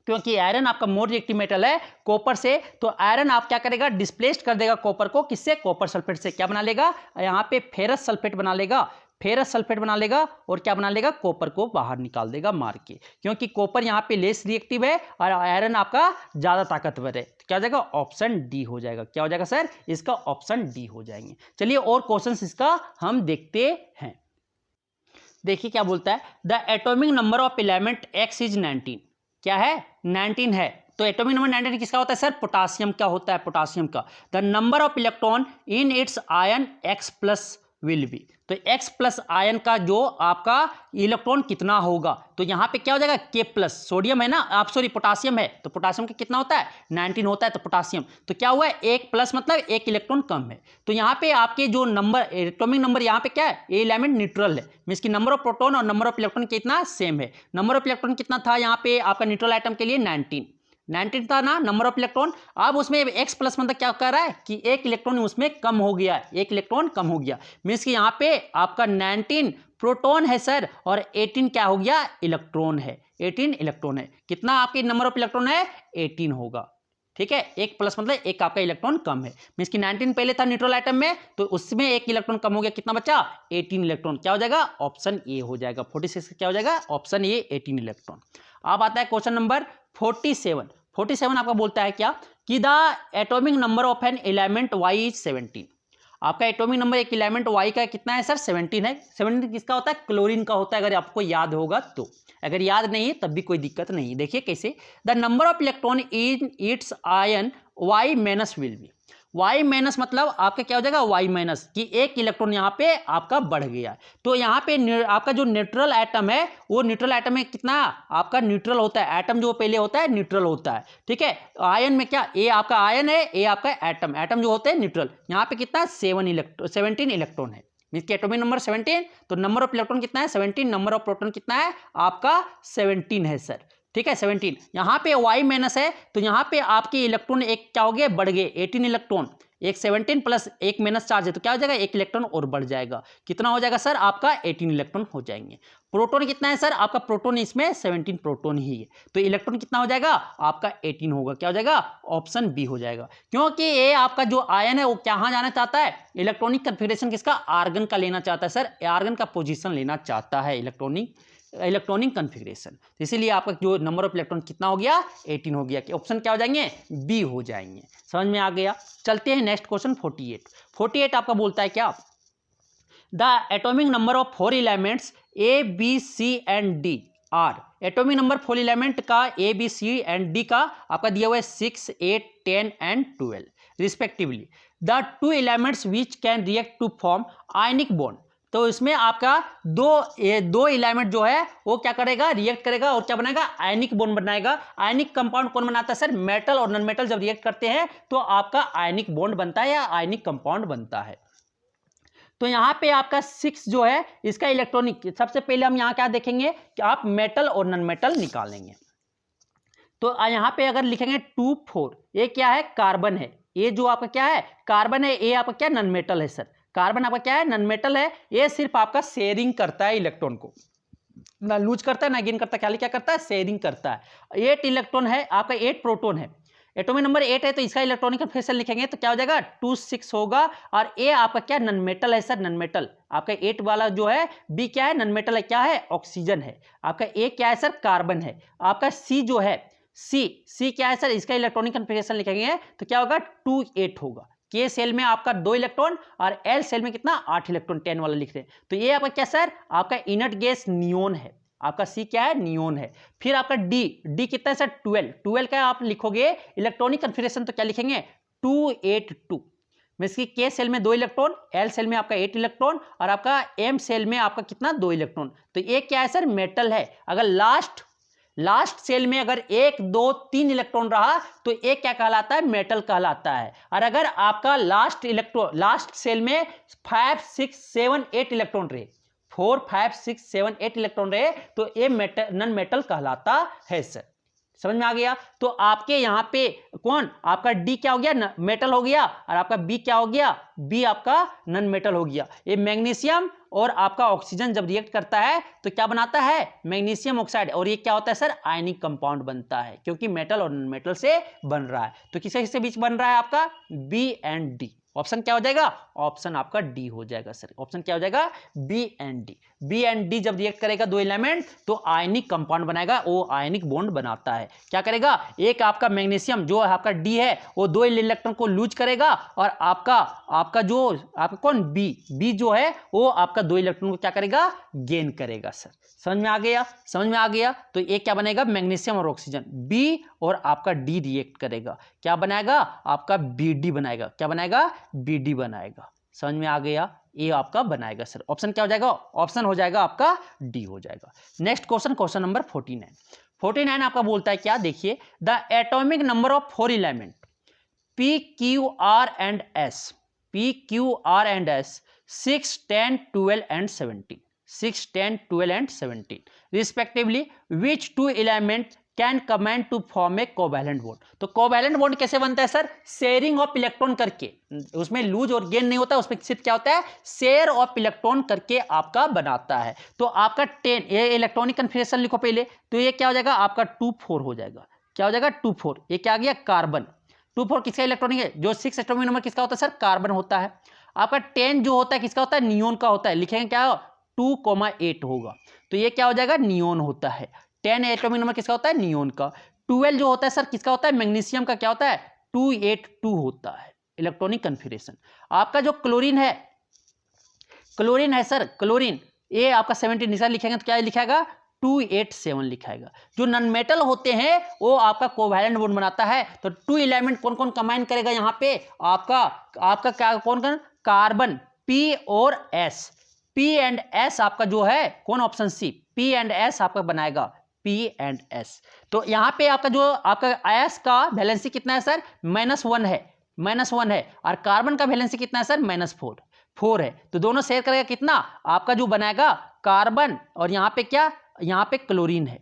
क्योंकि आयरन आपका मोर रिएक्टिव मेटल है कॉपर से, तो आयरन आप क्या करेगा, डिस्प्लेस्ड कर देगा कॉपर को, किससे, कॉपर सल्फेट से। क्या बना लेगा, यहाँ पे फेरस सल्फेट बना लेगा, फेरस सल्फेट बना लेगा, और क्या बना लेगा, कॉपर को बाहर निकाल देगा मार के, क्योंकि कॉपर यहाँ पे लेस रिएक्टिव है और आयरन आपका ज्यादा ताकतवर है। तो क्या हो जाएगा, ऑप्शन डी हो जाएगा। क्या हो जाएगा सर, इसका ऑप्शन डी हो जाएंगे। चलिए और क्वेश्चन इसका हम देखते हैं। देखिए क्या बोलता है, the atomic number of element X is 19। क्या है, 19 है। तो एटॉमिक नंबर 19 किसका होता है सर, पोटासियम का होता है, पोटासियम का। The number of electron in its ion x plus will be. तो x प्लस आयन का जो आपका इलेक्ट्रॉन कितना होगा, तो यहाँ पे क्या हो जाएगा, K प्लस, सोडियम है ना, आप सॉरी पोटासियम है, तो पोटासियम का कितना होता है, 19 होता है। तो पोटासियम, तो क्या हुआ है, एक प्लस मतलब एक इलेक्ट्रॉन कम है। तो यहाँ पे आपके जो नंबर, एटॉमिक नंबर यहाँ पे क्या है, ए एलिमेंट न्यूट्रल है, मींस की नंबर ऑफ प्रोटॉन और नंबर ऑफ इलेक्ट्रॉन कितना सेम है। नंबर ऑफ इलेक्ट्रॉन कितना था यहाँ पे आपका न्यूट्रल आइटम के लिए, 19 था ना नंबर ऑफ इलेक्ट्रॉन। अब उसमें x प्लस मतलब क्या कर रहा है कि एक इलेक्ट्रॉन उसमें कम हो गया, एक इलेक्ट्रॉन कम हो गया, मींस कि यहाँ पे आपका 19 प्रोटॉन है सर, और 18 क्या हो गया, इलेक्ट्रॉन है, 18 इलेक्ट्रॉन है। कितना आपके नंबर ऑफ इलेक्ट्रॉन है, 18 होगा, ठीक है। एक प्लस मतलब एक आपका इलेक्ट्रॉन कम है, मींस कि 19 पहले था न्यूट्रल आइटम में, तो उसमें एक इलेक्ट्रॉन कम हो गया, कितना बचा, 18 इलेक्ट्रॉन। क्या हो जाएगा, ऑप्शन ए हो जाएगा, 46 क्या हो जाएगा, ऑप्शन ए 18 इलेक्ट्रॉन। अब आता है क्वेश्चन नंबर 47 आपका बोलता है क्या, कि the atomic number of an element Y is 17। आपका एटॉमिक नंबर एक एलिमेंट वाई का कितना है सर, 17 है। 17 किसका होता है, क्लोरीन का होता है, अगर आपको याद होगा तो। अगर याद नहीं है तब भी कोई दिक्कत नहीं। देखिए कैसे, the number of electron in its ion Y minus will be. Y minus मतलब आपका क्या हो जाएगा, वाई माइनस, कि एक इलेक्ट्रॉन यहाँ पे आपका बढ़ गया। तो यहाँ पे आपका जो न्यूट्रल एटम है, वो न्यूट्रल एटम में कितना आपका न्यूट्रल होता है, एटम जो पहले होता है न्यूट्रल होता है, ठीक है। आयन में क्या, ए आपका आयन है, ए आपका एटम, एटम जो होते हैं न्यूट्रल। यहाँ पे कितना 17 इलेक्ट्रॉन है, मींस की एटॉमिक नंबर 17, तो नंबर ऑफ इलेक्ट्रॉन कितना है 17, नंबर ऑफ प्रोटॉन कितना है आपका 17 है सर, ठीक है 17। यहाँ पे y माइनस है, तो यहाँ पे आपके इलेक्ट्रॉन एक क्या हो गए, बढ़ गए, 18 इलेक्ट्रॉन, एक 17 प्लस एक माइनस चार्ज है, तो क्या हो जाएगा, एक इलेक्ट्रॉन और बढ़ जाएगा। कितना हो जाएगा सर, आपका 18 इलेक्ट्रॉन हो जाएंगे। प्रोटॉन कितना है सर, आपका प्रोटॉन इसमें 17 प्रोटॉन ही है, तो इलेक्ट्रॉन कितना हो जाएगा, आपका 18 होगा। क्या हो जाएगा, ऑप्शन बी हो जाएगा, क्योंकि ये आपका जो आयन है वो कहाँ जाना चाहता है, इलेक्ट्रॉनिक कन्फिगरेशन किसका, आर्गन का लेना चाहता है सर, आर्गन का पोजिशन लेना चाहता है, इलेक्ट्रॉनिक कन्फिगरेशन। इसीलिए आपका जो नंबर ऑफ इलेक्ट्रॉन कितना हो गया, 18 हो गया। कि ऑप्शन क्या हो जाएंगे, बी हो जाएंगे। समझ में आ गया। चलते हैं नेक्स्ट क्वेश्चन 48 आपका बोलता है क्या, the atomic number of 4 elements A B C and D are. Atomic number 4 element का A B C and D का आपका दिया हुआ है 6, 8, 10 and 12 respectively. The 2 elements which can react to form ionic bond. तो इसमें आपका दो एलिमेंट जो है वो क्या करेगा, रिएक्ट करेगा और क्या बनाएगा, आयनिक बॉन्ड बनाएगा। आयनिक कंपाउंड कौन बनाता है सर, मेटल और नॉन मेटल जब रिएक्ट करते हैं तो आपका आयनिक बॉन्ड बनता है या आयनिक कंपाउंड बनता है। तो यहाँ पे आपका 6 जो है इसका इलेक्ट्रॉनिक, सबसे पहले हम यहाँ क्या देखेंगे कि आप मेटल और नॉन मेटल निकालेंगे। तो यहाँ पे अगर लिखेंगे 2, 4, ये क्या है, कार्बन है, ये जो आपका क्या है कार्बन है, ये आपका क्या नॉन मेटल है सर, कार्बन आपका क्या है नॉन मेटल है। ये सिर्फ आपका शेयरिंग करता है इलेक्ट्रॉन को, ना लूज करता है ना गेन करता है, खाली क्या करता है, शेयरिंग करता है। 8 इलेक्ट्रॉन है आपका, 8 प्रोटॉन है, एटॉमिक नंबर 8 है, तो इसका इलेक्ट्रॉनिक कन्फिगरेशन लिखेंगे तो क्या हो जाएगा 2, 6 होगा। और ए आपका क्या नॉन मेटल है सर, नॉन मेटल आपका 8 वाला जो है, बी क्या है नॉन मेटल है, क्या है ऑक्सीजन है। आपका ए क्या है सर, कार्बन है। आपका सी जो है, सी क्या है सर, इसका इलेक्ट्रॉनिक कन्फिगरेशन लिखेंगे तो क्या होगा 2, 8 होगा। के सेल में आपका 2 इलेक्ट्रॉन और एल सेल में कितना 8 इलेक्ट्रॉन, 10 वाला लिख रहे हैं। तो ये आपका क्या सर, आपका इनर्ट गैस नियोन है, आपका सी क्या है, नियोन है। फिर आपका डी कितना है सर, 12 का आप लिखोगे इलेक्ट्रॉनिक कन्फिगरेशन तो क्या लिखेंगे 2, 8, 2। मींस की के सेल में 2 इलेक्ट्रॉन, एल सेल में आपका 8 इलेक्ट्रॉन और आपका एम सेल में आपका कितना 2 इलेक्ट्रॉन। तो ये क्या है सर, मेटल है। अगर लास्ट सेल में अगर 1, 2, 3 इलेक्ट्रॉन रहा तो एक क्या कहलाता है, मेटल कहलाता है। और अगर आपका लास्ट सेल में 5, 6, 7, 8 इलेक्ट्रॉन रहे, 4, 5, 6, 7, 8 इलेक्ट्रॉन रहे तो ये नॉन मेटल कहलाता है सर। समझ में आ गया। तो आपके यहाँ पे कौन आपका डी क्या हो गया, मेटल हो गया, और आपका बी क्या हो गया, बी आपका नॉन मेटल हो गया। ये मैग्नीशियम और आपका ऑक्सीजन जब रिएक्ट करता है तो क्या बनाता है, मैग्नीशियम ऑक्साइड, और ये क्या होता है सर, आयनिक कंपाउंड बनता है, क्योंकि मेटल और नॉन मेटल से बन रहा है। तो किसके बीच बन रहा है आपका, बी एंड डी। ऑप्शन क्या हो जाएगा, ऑप्शन आपका डी हो जाएगा सर। ऑप्शन क्या हो जाएगा, B and D. B and D जब रिएक्ट करेगा दो एलिमेंट तो आयनिक कंपाउंड बनाएगा, वो आयनिक बॉन्ड बनाता है। क्या करेगा, एक आपका मैग्नीशियम जो आपका डी है वो दो इलेक्ट्रॉन को लूज करेगा, और आपका जो आपका कौन बी जो है वो आपका दो इलेक्ट्रॉन को क्या करेगा, गेन करेगा सर। समझ में आ गया, समझ में आ गया। तो ये क्या बनेगा, मैग्नीशियम और ऑक्सीजन, बी और आपका डी रिएक्ट करेगा, क्या बनाएगा, आपका बीडी बनाएगा। क्या बनाएगा, बीडी बनाएगा। समझ में आ गया, ये आपका बनाएगा सर। ऑप्शन क्या हो जाएगा, ऑप्शन हो जाएगा आपका डी हो जाएगा। नेक्स्ट क्वेश्चन, क्वेश्चन नंबर 49 आपका बोलता है क्या, देखिए, the atomic number of 4 element P Q R and S, P Q R and S 6, 10, 12 and 17, 6, 10, 12 and 17 respectively, which two element can combine to form a covalent bond। तो covalent bond कैसे बनता है sir, sharing of electron करके, उसमें loose और gain नहीं होता, उसमें सिर्फ क्या होता है, शेयर ऑफ इलेक्ट्रॉन करके आपका बनाता है। तो आपका 10, ये इलेक्ट्रॉनिक कन्फिगरेशन लिखो पहले, तो ये क्या हो जाएगा आपका 2, 4 हो जाएगा। क्या हो जाएगा 2, 4, ये क्या आ गया, कार्बन। 2, 4 किसका इलेक्ट्रॉनिक है, जो 6 एटॉमिक नंबर किसका होता है सर, कार्बन होता है। आपका 10 जो होता है किसका होता है, नियोन का होता है। लिखेंगे क्या, 2,8 होगा, तो ये क्या हो जाएगा, नियोन होता है। 10 एटॉमिक नंबर किसका होता है, नियोन का। 12 जो होता है सर किसका होता है, मैग्नीशियम का। क्या होता है, 282 होता है इलेक्ट्रॉनिक कन्फिगरेशन। आपका जो क्लोरीन है सर, क्लोरीन, ये आपका 17 निशा लिखेंगे तो क्या लिखाएगा, 287 लिखाएगा। जो नॉन मेटल होते हैं वो आपका कोवैलेंट बॉन्ड बनाता है। तो 2 एलिमेंट कौन कौन कंबाइन करेगा यहाँ पे, आपका क्या कौन, कार्बन, पी और एस। पी एंड एस आपका जो है कौन, option C, P and S आपका बनाएगा, पी एंड एस। तो यहाँ पे आपका जो आपका एस का वैलेंसी कितना है सर, -1 है, -1 है, और कार्बन का वैलेंसी कितना है सर, -4 है। तो दोनों शेयर करेगा कितना, आपका जो बनाएगा कार्बन, और यहाँ पे क्या, यहाँ पे क्लोरीन है।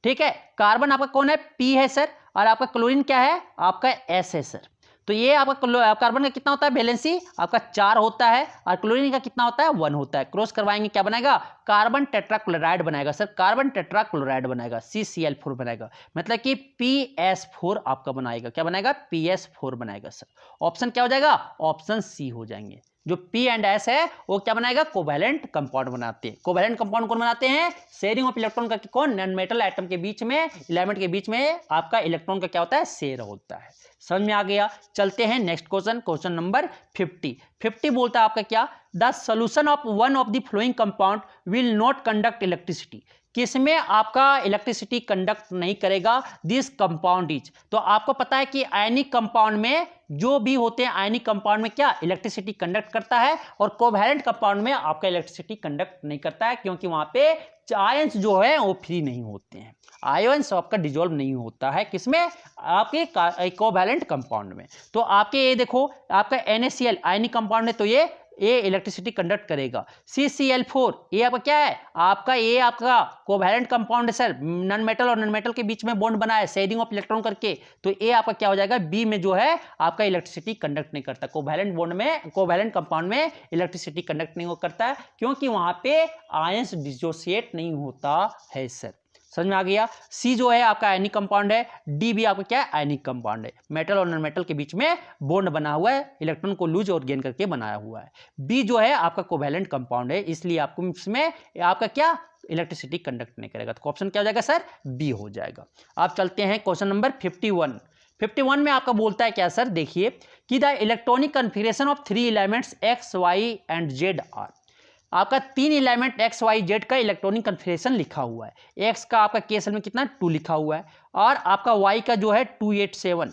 ठीक है, कार्बन आपका कौन है, पी है सर, और आपका क्लोरीन क्या है, आपका एस है सर। तो ये आपका कार्बन का कितना होता है वैलेंसी, आपका 4 होता है, और क्लोरीन का कितना होता है, 1 होता है। क्रॉस करवाएंगे क्या बनाएगा, कार्बन टेट्राक्लोराइड बनाएगा सर, कार्बन टेट्राक्लोराइड बनाएगा, CCl4 बनाएगा, मतलब कि PS4 आपका बनाएगा। क्या बनाएगा, PS4 बनाएगा सर। ऑप्शन क्या हो जाएगा, ऑप्शन सी हो जाएंगे। जो पी एंड एस है वो क्या बनाएगा, कोवैलेंट कंपाउंड बनाते हैं। कोवैलेंट कंपाउंड कौन बनाते हैं, शेयरिंग ऑफ इलेक्ट्रॉन का, कौन, नॉन मेटल एटम के बीच में, एलिमेंट के बीच में आपका इलेक्ट्रॉन का क्या होता है, शेयर होता है। समझ में आ गया। चलते हैं नेक्स्ट क्वेश्चन, क्वेश्चन नंबर 50 बोलता है आपका क्या, the solution of one of the flowing compound will not conduct electricity. किसमें आपका इलेक्ट्रिसिटी कंडक्ट नहीं करेगा, दिस कंपाउंड इज। तो आपको पता है कि आयनिक कंपाउंड में जो भी होते हैं, आयनिक कंपाउंड में क्या इलेक्ट्रिसिटी कंडक्ट करता है, और कोवैलेंट कंपाउंड में आपका इलेक्ट्रिसिटी कंडक्ट नहीं करता है, क्योंकि वहां पे आयंस जो है वो फ्री नहीं होते हैं, आयंस आपका डिजोल्व नहीं होता है, किसमें, आपके कोवैलेंट कंपाउंड में। तो आपके ये देखो, आपका NaCl आयनिक कंपाउंड है, तो ये इलेक्ट्रिसिटी कंडक्ट करेगा। CCl4 ये आपका क्या है, आपका कोवैलेंट कंपाउंड है सर, नॉन मेटल और नॉन मेटल के बीच में बॉन्ड बना है शेयरिंग ऑफ इलेक्ट्रॉन करके। तो ये आपका क्या हो जाएगा, बी में जो है आपका इलेक्ट्रिसिटी कंडक्ट नहीं करता। कोवैलेंट बॉन्ड में, कोवैलेंट कंपाउंड में इलेक्ट्रिसिटी कंडक्ट नहीं करता है, क्योंकि वहां पे आयंस डिसोसिएट नहीं होता है सर। समझ में आ गया। सी जो है आपका आयनिक कंपाउंड है, डी भी आपका क्या है, आयनिक कंपाउंड है, मेटल और नॉन मेटल के बीच में बॉन्ड बना हुआ है, इलेक्ट्रॉन को लूज और गेन करके बनाया हुआ है। बी जो है आपका कोवैलेंट कंपाउंड है, इसलिए आपको इसमें आपका क्या इलेक्ट्रिसिटी कंडक्ट नहीं करेगा। तो ऑप्शन क्या हो जाएगा सर, बी हो जाएगा। आप चलते हैं क्वेश्चन नंबर 51 में आपका बोलता है क्या सर, देखिए कि the electronic configuration of 3 elements X, Y and Z आर। आपका 3 एलिमेंट X, Y, Z का इलेक्ट्रॉनिक कन्फिगरेशन लिखा हुआ है। X का आपका केस में कितना 2 लिखा हुआ है, और आपका Y का जो है 287,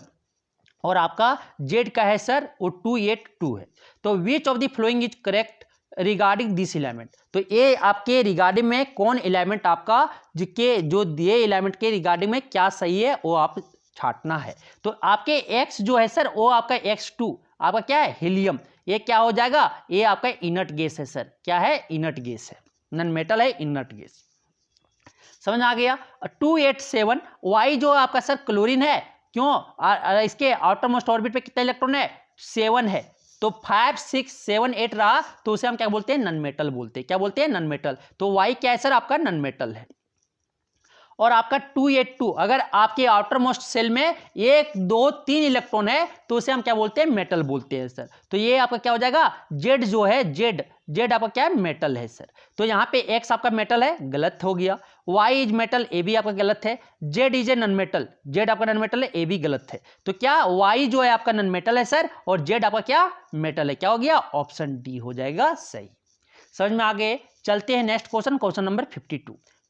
और आपका Z का है सर वो 282 है। तो विच of the following is correct regarding this element. तो ये आपके रिगार्डिंग में कौन एलिमेंट आपका जो दिए एलिमेंट के रिगार्डिंग में क्या सही है वो आप छांटना है। तो आपके X जो है सर वो आपका X2 आपका क्या है, हीलियम। ये क्या हो जाएगा, ये आपका इनर्ट गैस है सर। क्या है, इनर्ट गैस है, नॉन मेटल है, इनर्ट गैस। समझ आ गया। 287 वाई जो आपका सर क्लोरीन है, क्यों इसके आउटर मोस्ट ऑर्बिट पे कितना इलेक्ट्रॉन है, 7 है, तो 5 6 7 8 रहा, तो उसे हम क्या बोलते हैं, नॉन मेटल बोलते हैं। क्या बोलते हैं, नॉन मेटल। तो वाई क्या है सर, आपका नॉन मेटल है। और आपका 282 अगर आपके आउटर मोस्ट सेल में 1 2 3 इलेक्ट्रॉन है तो उसे हम क्या बोलते हैं, मेटल बोलते हैं सर। तो ये आपका क्या हो जाएगा, जेड जो है, जेड आपका क्या है, मेटल है सर। तो यहाँ पे एक्स आपका मेटल है, गलत हो गया। वाई इज मेटल, ए भी आपका गलत है। Z is a non metal, Z आपका नॉन मेटल है, ए भी गलत है। तो क्या वाई जो है आपका नॉन मेटल है सर, और जेड आपका क्या मेटल है। क्या हो गया, ऑप्शन डी हो जाएगा सही। समझ में आ गए। चलते हैं नेक्स्ट क्वेश्चन, क्वेश्चन नंबर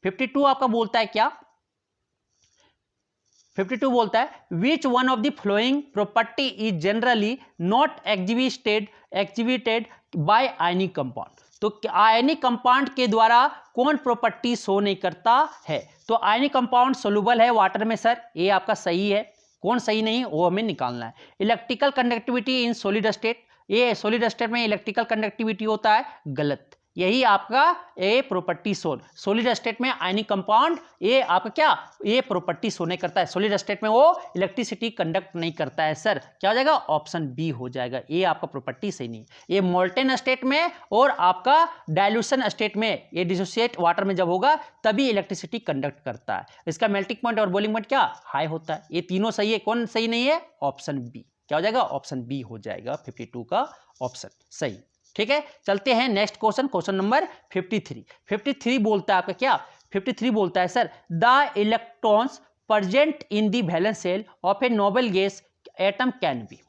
52 आपका बोलता है क्या, 52 बोलता है which one of the following property is generally not exhibited by ionic compound. तो आयनिक कंपाउंड के द्वारा कौन प्रॉपर्टी शो नहीं करता है। तो आयनिक कंपाउंड सोल्यूबल है वाटर में सर, ये आपका सही है। कौन सही नहीं, वो हमें निकालना है। Electrical conductivity in solid state, ये सॉलिड स्टेट में इलेक्ट्रिकल कंडक्टिविटी होता है, गलत। यही आपका ए प्रॉपर्टी सॉलिड स्टेट में आयनिक कंपाउंड ये आपका क्या, ये प्रॉपर्टी शो नहीं करता है। सॉलिड स्टेट में वो इलेक्ट्रिसिटी कंडक्ट नहीं करता है सर। क्या हो जाएगा, ऑप्शन बी हो जाएगा। ये आपका प्रॉपर्टी सही नहीं है। ये मोल्टेन स्टेट में और आपका डाइल्यूशन स्टेट में, ये डिसोसिएट वाटर में जब होगा तभी इलेक्ट्रिसिटी कंडक्ट करता है। इसका मेल्टिंग पॉइंट और बॉइलिंग पॉइंट क्या हाई होता है। ये तीनों सही है, कौन सही नहीं है, ऑप्शन बी। क्या हो जाएगा, ऑप्शन बी हो जाएगा 52 का ऑप्शन सही। ठीक है, चलते हैं नेक्स्ट क्वेश्चन, क्वेश्चन नंबर 53 बोलता है आपका क्या, 53 बोलता है sir the electrons present in the valence shell of a noble gas atom can be.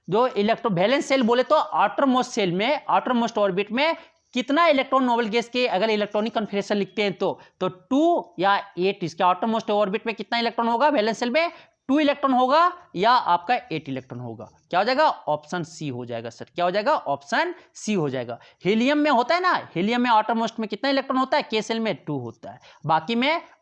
जो इलेक्ट्रो वैलेंस शेल बोले तो आउटर मोस्ट सेल में, आउटर मोस्ट ऑर्बिट में कितना इलेक्ट्रॉन नोबल गैस के अगर इलेक्ट्रॉनिक कॉन्फिगरेशन लिखते हैं तो 2 या 8, इसके आउटर मोस्ट ऑर्बिट में कितना इलेक्ट्रॉन होगा, वैलेंस शेल में 2 इलेक्ट्रॉन होगा या आपका 8 इलेक्ट्रॉन होगा। क्या हो जाएगा, ऑप्शन सी हो जाएगा सर। क्या हो जाएगा, ऑप्शन सी हो जाएगा। हीलियम में होता है ना, हीलियम में आउटर मोस्ट में कितना इलेक्ट्रॉन होता है, के सेल में 2 होता है।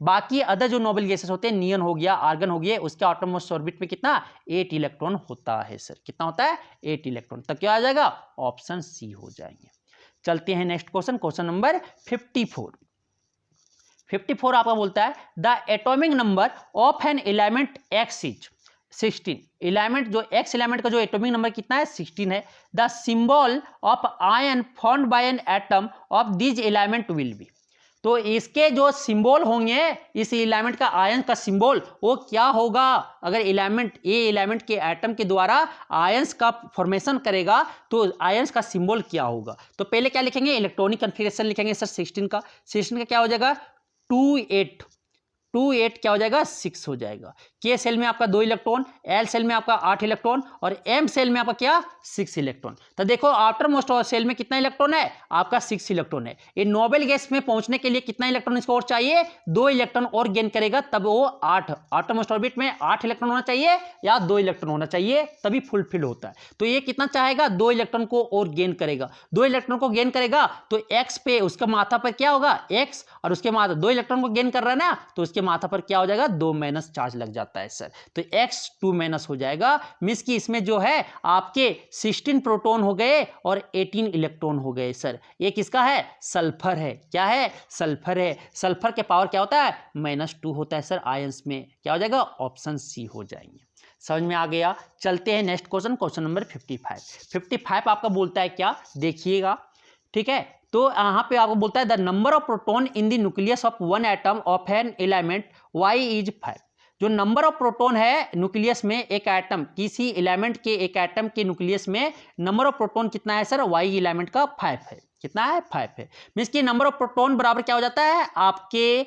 बाकी अदर जो नोबल गैसेस होते हैं, नियन हो गया, आर्गन हो गया, उसके आउटर मोस्ट ऑर्बिट में कितना 8 इलेक्ट्रॉन होता है सर। कितना होता है, 8 इलेक्ट्रॉन। तब क्या आ जाएगा, ऑप्शन सी हो जाएंगे। चलते हैं नेक्स्ट क्वेश्चन, क्वेश्चन नंबर 54 आपका बोलता है the atomic number of an element X is 16। Element जो एक्स एलिमेंट का जो एटॉमिक नंबर कितना है, 16 है। The symbol of ion found by an atom of this element will be. तो इसके जो सिंबल होंगे, इस एलिमेंट का आयन का सिंबल वो क्या होगा। अगर एलिमेंट के एटम के द्वारा आयंस का फॉर्मेशन करेगा तो आयंस का सिंबल क्या होगा। तो पहले क्या लिखेंगे, इलेक्ट्रॉनिक कन्फिगरेशन लिखेंगे सर। 16 का क्या हो जाएगा, 2 8 क्या हो जाएगा, 6 हो जाएगा। के सेल में आपका 2 इलेक्ट्रॉन, एल सेल में आपका 8 इलेक्ट्रॉन और एम सेल में आपका क्या 6 इलेक्ट्रॉन। तो देखो आउटर मोस्ट सेल में कितना इलेक्ट्रॉन है, आपका 6 इलेक्ट्रॉन है। ये नोबेल गैस में पहुंचने के लिए कितना इलेक्ट्रॉन इसको और चाहिए, 2 इलेक्ट्रॉन और गेन करेगा तब वो 8, आउटर मोस्ट ऑर्बिट में 8 इलेक्ट्रॉन होना चाहिए या 2 इलेक्ट्रॉन होना चाहिए, तभी फुलफिल होता है। तो ये कितना चाहेगा, 2 इलेक्ट्रॉन को और गेन करेगा। 2 इलेक्ट्रॉन को गेन करेगा तो एक्स पे, उसका माथा पर क्या होगा, एक्स, और उसके माथा 2 इलेक्ट्रॉन को गेन कर रहा है ना, तो उसके माथा पर क्या हो जाएगा, 2 माइनस चार्ज लग जाता है सर। तो x 2 माइनस हो जाएगा। मींस कि इसमें जो है आपके 16 प्रोटॉन हो गए और 18 इलेक्ट्रॉन हो गए सर। ये किसका है, सल्फर है। क्या है, सल्फर है। सल्फर के पावर क्या होता है, -2 होता है सर आयंस में। क्या हो जाएगा, ऑप्शन सी हो जाएंगे। समझ में आ गया। चलते हैं नेक्स्ट क्वेश्चन, क्वेश्चन नंबर 55 आपका बोलता है क्या, देखिएगा। ठीक है, तो यहाँ पे आपको बोलता है the number of proton in the nucleus of one atom of an element Y is 5। जो नंबर ऑफ प्रोटॉन है न्यूक्लियस में, एक एटम, किसी एलिमेंट के एक एटम के न्यूक्लियस में नंबर ऑफ प्रोटॉन कितना है सर, वाई एलिमेंट का 5 है। कितना है, 5 है। मींस कि नंबर ऑफ प्रोटॉन बराबर क्या हो जाता है, आपके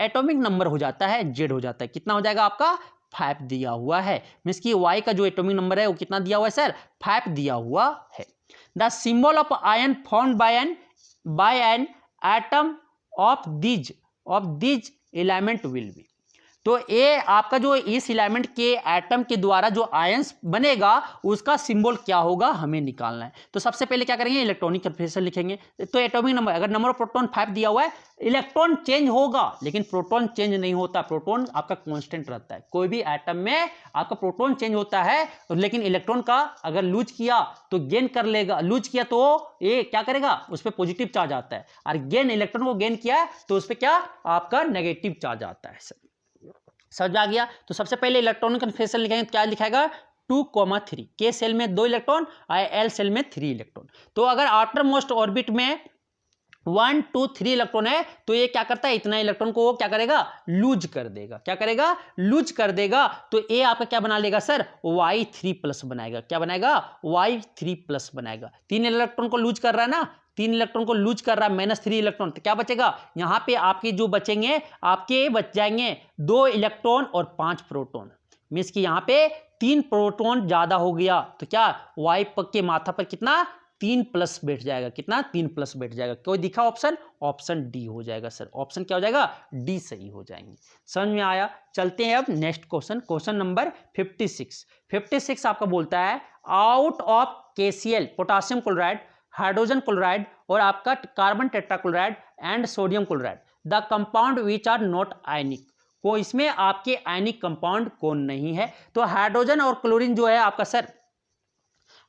एटॉमिक नंबर हो जाता है, जेड हो जाता है। कितना हो जाएगा आपका, 5 दिया हुआ है। मींस कि वाई का जो एटॉमिक नंबर है वो कितना दिया हुआ है सर, 5 दिया हुआ है। The symbol of ion found by an atom of these element will be. तो ये आपका जो इस एलिमेंट के एटम के द्वारा जो आयंस बनेगा उसका सिंबल क्या होगा हमें निकालना है। तो सबसे पहले क्या करेंगे, इलेक्ट्रॉनिक कन्फिगरेशन लिखेंगे। तो एटॉमिक नंबर, अगर नंबर ऑफ प्रोटॉन 5 दिया हुआ है, इलेक्ट्रॉन चेंज होगा लेकिन प्रोटॉन चेंज नहीं होता, प्रोटॉन आपका कांस्टेंट रहता है। कोई भी एटम में आपका प्रोटॉन चेंज होता है लेकिन इलेक्ट्रॉन का अगर लूज किया तो गेन कर लेगा, लूज किया तो ये क्या करेगा, उस पर पॉजिटिव चार्ज आता है, और गेन इलेक्ट्रॉन को गेन किया तो उस पर क्या आपका नेगेटिव चार्ज आता है। समझ आ गया। तो सबसे पहले इलेक्ट्रॉनिक कन्फिगरेशन लिखेंगे, क्या लिखाएगा 2,3, के सेल में 2 इलेक्ट्रॉन और एल सेल में 3 इलेक्ट्रॉन। तो अगर आउटर मोस्ट ऑर्बिट में 1 2 3 इलेक्ट्रॉन है तो ये क्या करता है, इतना इलेक्ट्रॉन को वो क्या करेगा, लूज कर देगा। क्या करेगा, लूज कर देगा। तो ये आपका क्या बना लेगा सर, Y3+ बनाएगा। क्या बनाएगा, Y3+ बनाएगा। 3 इलेक्ट्रॉन को लूज कर रहा है ना, 3 इलेक्ट्रॉन को लूज कर रहा है, -3 इलेक्ट्रॉन। तो क्या बचेगा, यहाँ पे आपके जो बचेंगे, आपके बच जाएंगे 2 इलेक्ट्रॉन और 5 प्रोटॉन। मीन्स कि यहाँ पे 3 प्रोटॉन ज्यादा हो गया तो क्या Y के माथा पर कितना 3+ बैठ जाएगा, कितना 3+ बैठ जाएगा। कोई दिखा ऑप्शन, ऑप्शन डी हो जाएगा सर। ऑप्शन क्या हो जाएगा, डी सही हो जाएंगे। समझ में आया। चलते हैं अब नेक्स्ट क्वेश्चन, क्वेश्चन नंबर 56। 56 आपका बोलता है out of KCl potassium chloride, hydrogen chloride और आपका carbon tetrachloride and sodium chloride the compound which are not ionic. को इसमें आपके आयनिक कंपाउंड कौन नहीं है। तो हाइड्रोजन और क्लोरीन जो है आपका सर,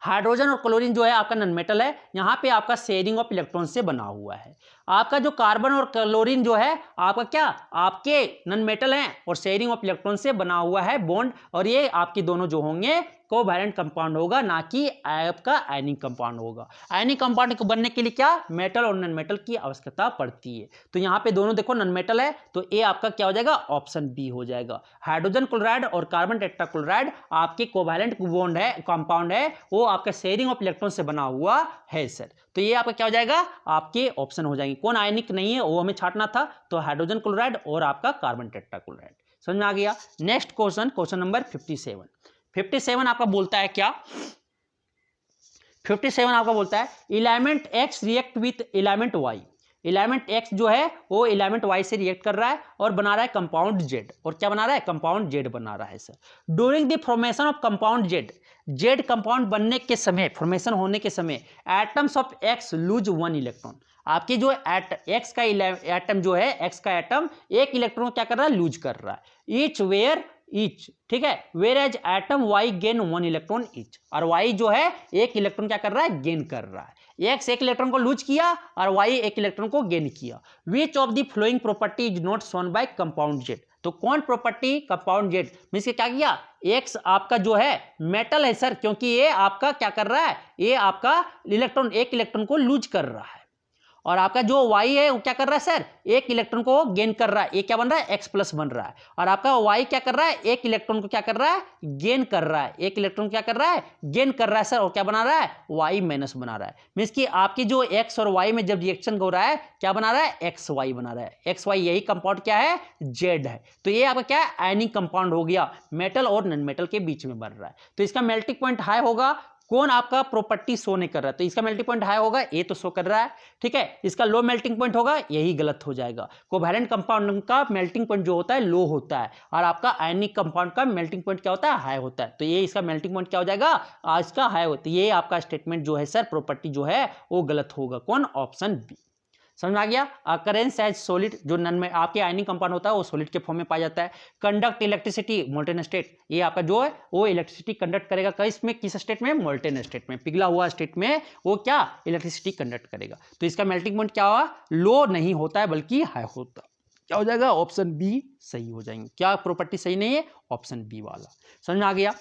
हाइड्रोजन और क्लोरीन जो है आपका नॉन मेटल है, यहाँ पे आपका शेयरिंग ऑफ इलेक्ट्रॉन से बना हुआ है। आपका जो कार्बन और क्लोरीन जो है आपका क्या आपके नॉन मेटल हैं और शेयरिंग ऑफ इलेक्ट्रॉन से बना हुआ है बॉन्ड, और ये आपके दोनों जो होंगे कोवैलेंट कंपाउंड होगा, ना कि आपका आयनिक कंपाउंड होगा। आयनिक कंपाउंड को बनने के लिए क्या मेटल और नॉन मेटल की आवश्यकता पड़ती है। तो यहाँ पे दोनों देखो नॉन मेटल है तो ये आपका क्या हो जाएगा, ऑप्शन बी हो जाएगा। हाइड्रोजन क्लोराइड और कार्बन टेट्राक्लोराइड आपके कोवैलेंट बॉन्ड है, कंपाउंड है, वो आपका शेयरिंग ऑफ इलेक्ट्रॉन से बना हुआ है सर। तो ये आपका क्या हो जाएगा, आपके ऑप्शन हो जाएंगे। कौन आयनिक नहीं है वो हमें छांटना था, तो हाइड्रोजन क्लोराइड और आपका कार्बन टेट्राक्लोराइड। समझ में आ गया। Next question, question number 57। 57 आपका बोलता है क्या, 57 आपका बोलता है element X react with element Y। Element X जो है वो एलिमेंट Y से रिएक्ट कर रहा है और बना रहा है कंपाउंड Z। और क्या बना रहा है, कंपाउंड Z बना रहा है sir. During the formation of compound Z compound बनने के समय, फॉर्मेशन होने के समय atoms of X lose 1 electron. आपके जो X का एटम जो है, X का एटम 1 इलेक्ट्रॉन क्या कर रहा है, लूज कर रहा है। ईच वेयर ईच, ठीक है, whereas atom Y gain 1 electron each. और Y जो है 1 इलेक्ट्रॉन क्या कर रहा है, गेन कर रहा है। X 1 इलेक्ट्रॉन को लूज किया और Y 1 इलेक्ट्रॉन को गेन किया। विच of the following property is not shown by compound Z। तो कौन प्रॉपर्टी कंपाउंड Z मींस क्या किया, X आपका जो है मेटल है सर, क्योंकि ये आपका क्या कर रहा है, ये आपका इलेक्ट्रॉन 1 इलेक्ट्रॉन को लूज कर रहा है। और आपका जो Y है वो क्या कर रहा है सर, 1 इलेक्ट्रॉन को गेन कर रहा है। ये क्या बन रहा है, X+ बन रहा है। और आपका Y क्या कर रहा है, 1 इलेक्ट्रॉन को क्या कर रहा है, गेन कर रहा है। 1 इलेक्ट्रॉन क्या कर रहा है, गेन कर रहा है सर। और क्या बना रहा है, Y- बना रहा है। मीन्स कि आपकी जो X और Y में जब रिएक्शन हो रहा है क्या बना रहा है, XY बना रहा है। XY यही कंपाउंड क्या है, Z है। तो ये आपका क्या है, आयनिक कंपाउंड हो गया, मेटल और नॉन मेटल के बीच में बन रहा है। तो इसका मेल्टिंग पॉइंट हाई होगा। कौन आपका प्रॉपर्टी शो नहीं कर रहा है, तो इसका मेल्टिंग पॉइंट हाई होगा, ये तो शो कर रहा है, ठीक है। इसका लो मेल्टिंग पॉइंट होगा, यही गलत हो जाएगा। कोवैलेंट कंपाउंड का मेल्टिंग पॉइंट जो होता है लो होता है, और आपका आयनिक कंपाउंड का मेल्टिंग पॉइंट क्या होता है, हाई होता है। तो ये इसका मेल्टिंग पॉइंट क्या हो जाएगा, आज का हाई होता है। ये आपका स्टेटमेंट जो है सर, प्रॉपर्टी जो है वो गलत होगा। कौन, ऑप्शन बी। समझ में आ गया। अकरेंस एज सॉलिड, जो नन में आपके आयनिक कंपाउंड होता है वो सॉलिड के फॉर्म में पाया जाता है। कंडक्ट इलेक्ट्रिसिटी मोल्टेन स्टेट, ये आपका जो है वो इलेक्ट्रिसिटी कंडक्ट करेगा किसमें, किस स्टेट में, मोल्टेन स्टेट में, पिघला हुआ स्टेट में वो क्या इलेक्ट्रिसिटी कंडक्ट करेगा। तो इसका मेल्टिंग पॉइंट क्या होगा, लो नहीं होता है बल्कि हाई होता है। क्या हो जाएगा, ऑप्शन बी सही हो जाएंगे। क्या प्रॉपर्टी सही नहीं है, ऑप्शन बी वाला। समझ में आ गया।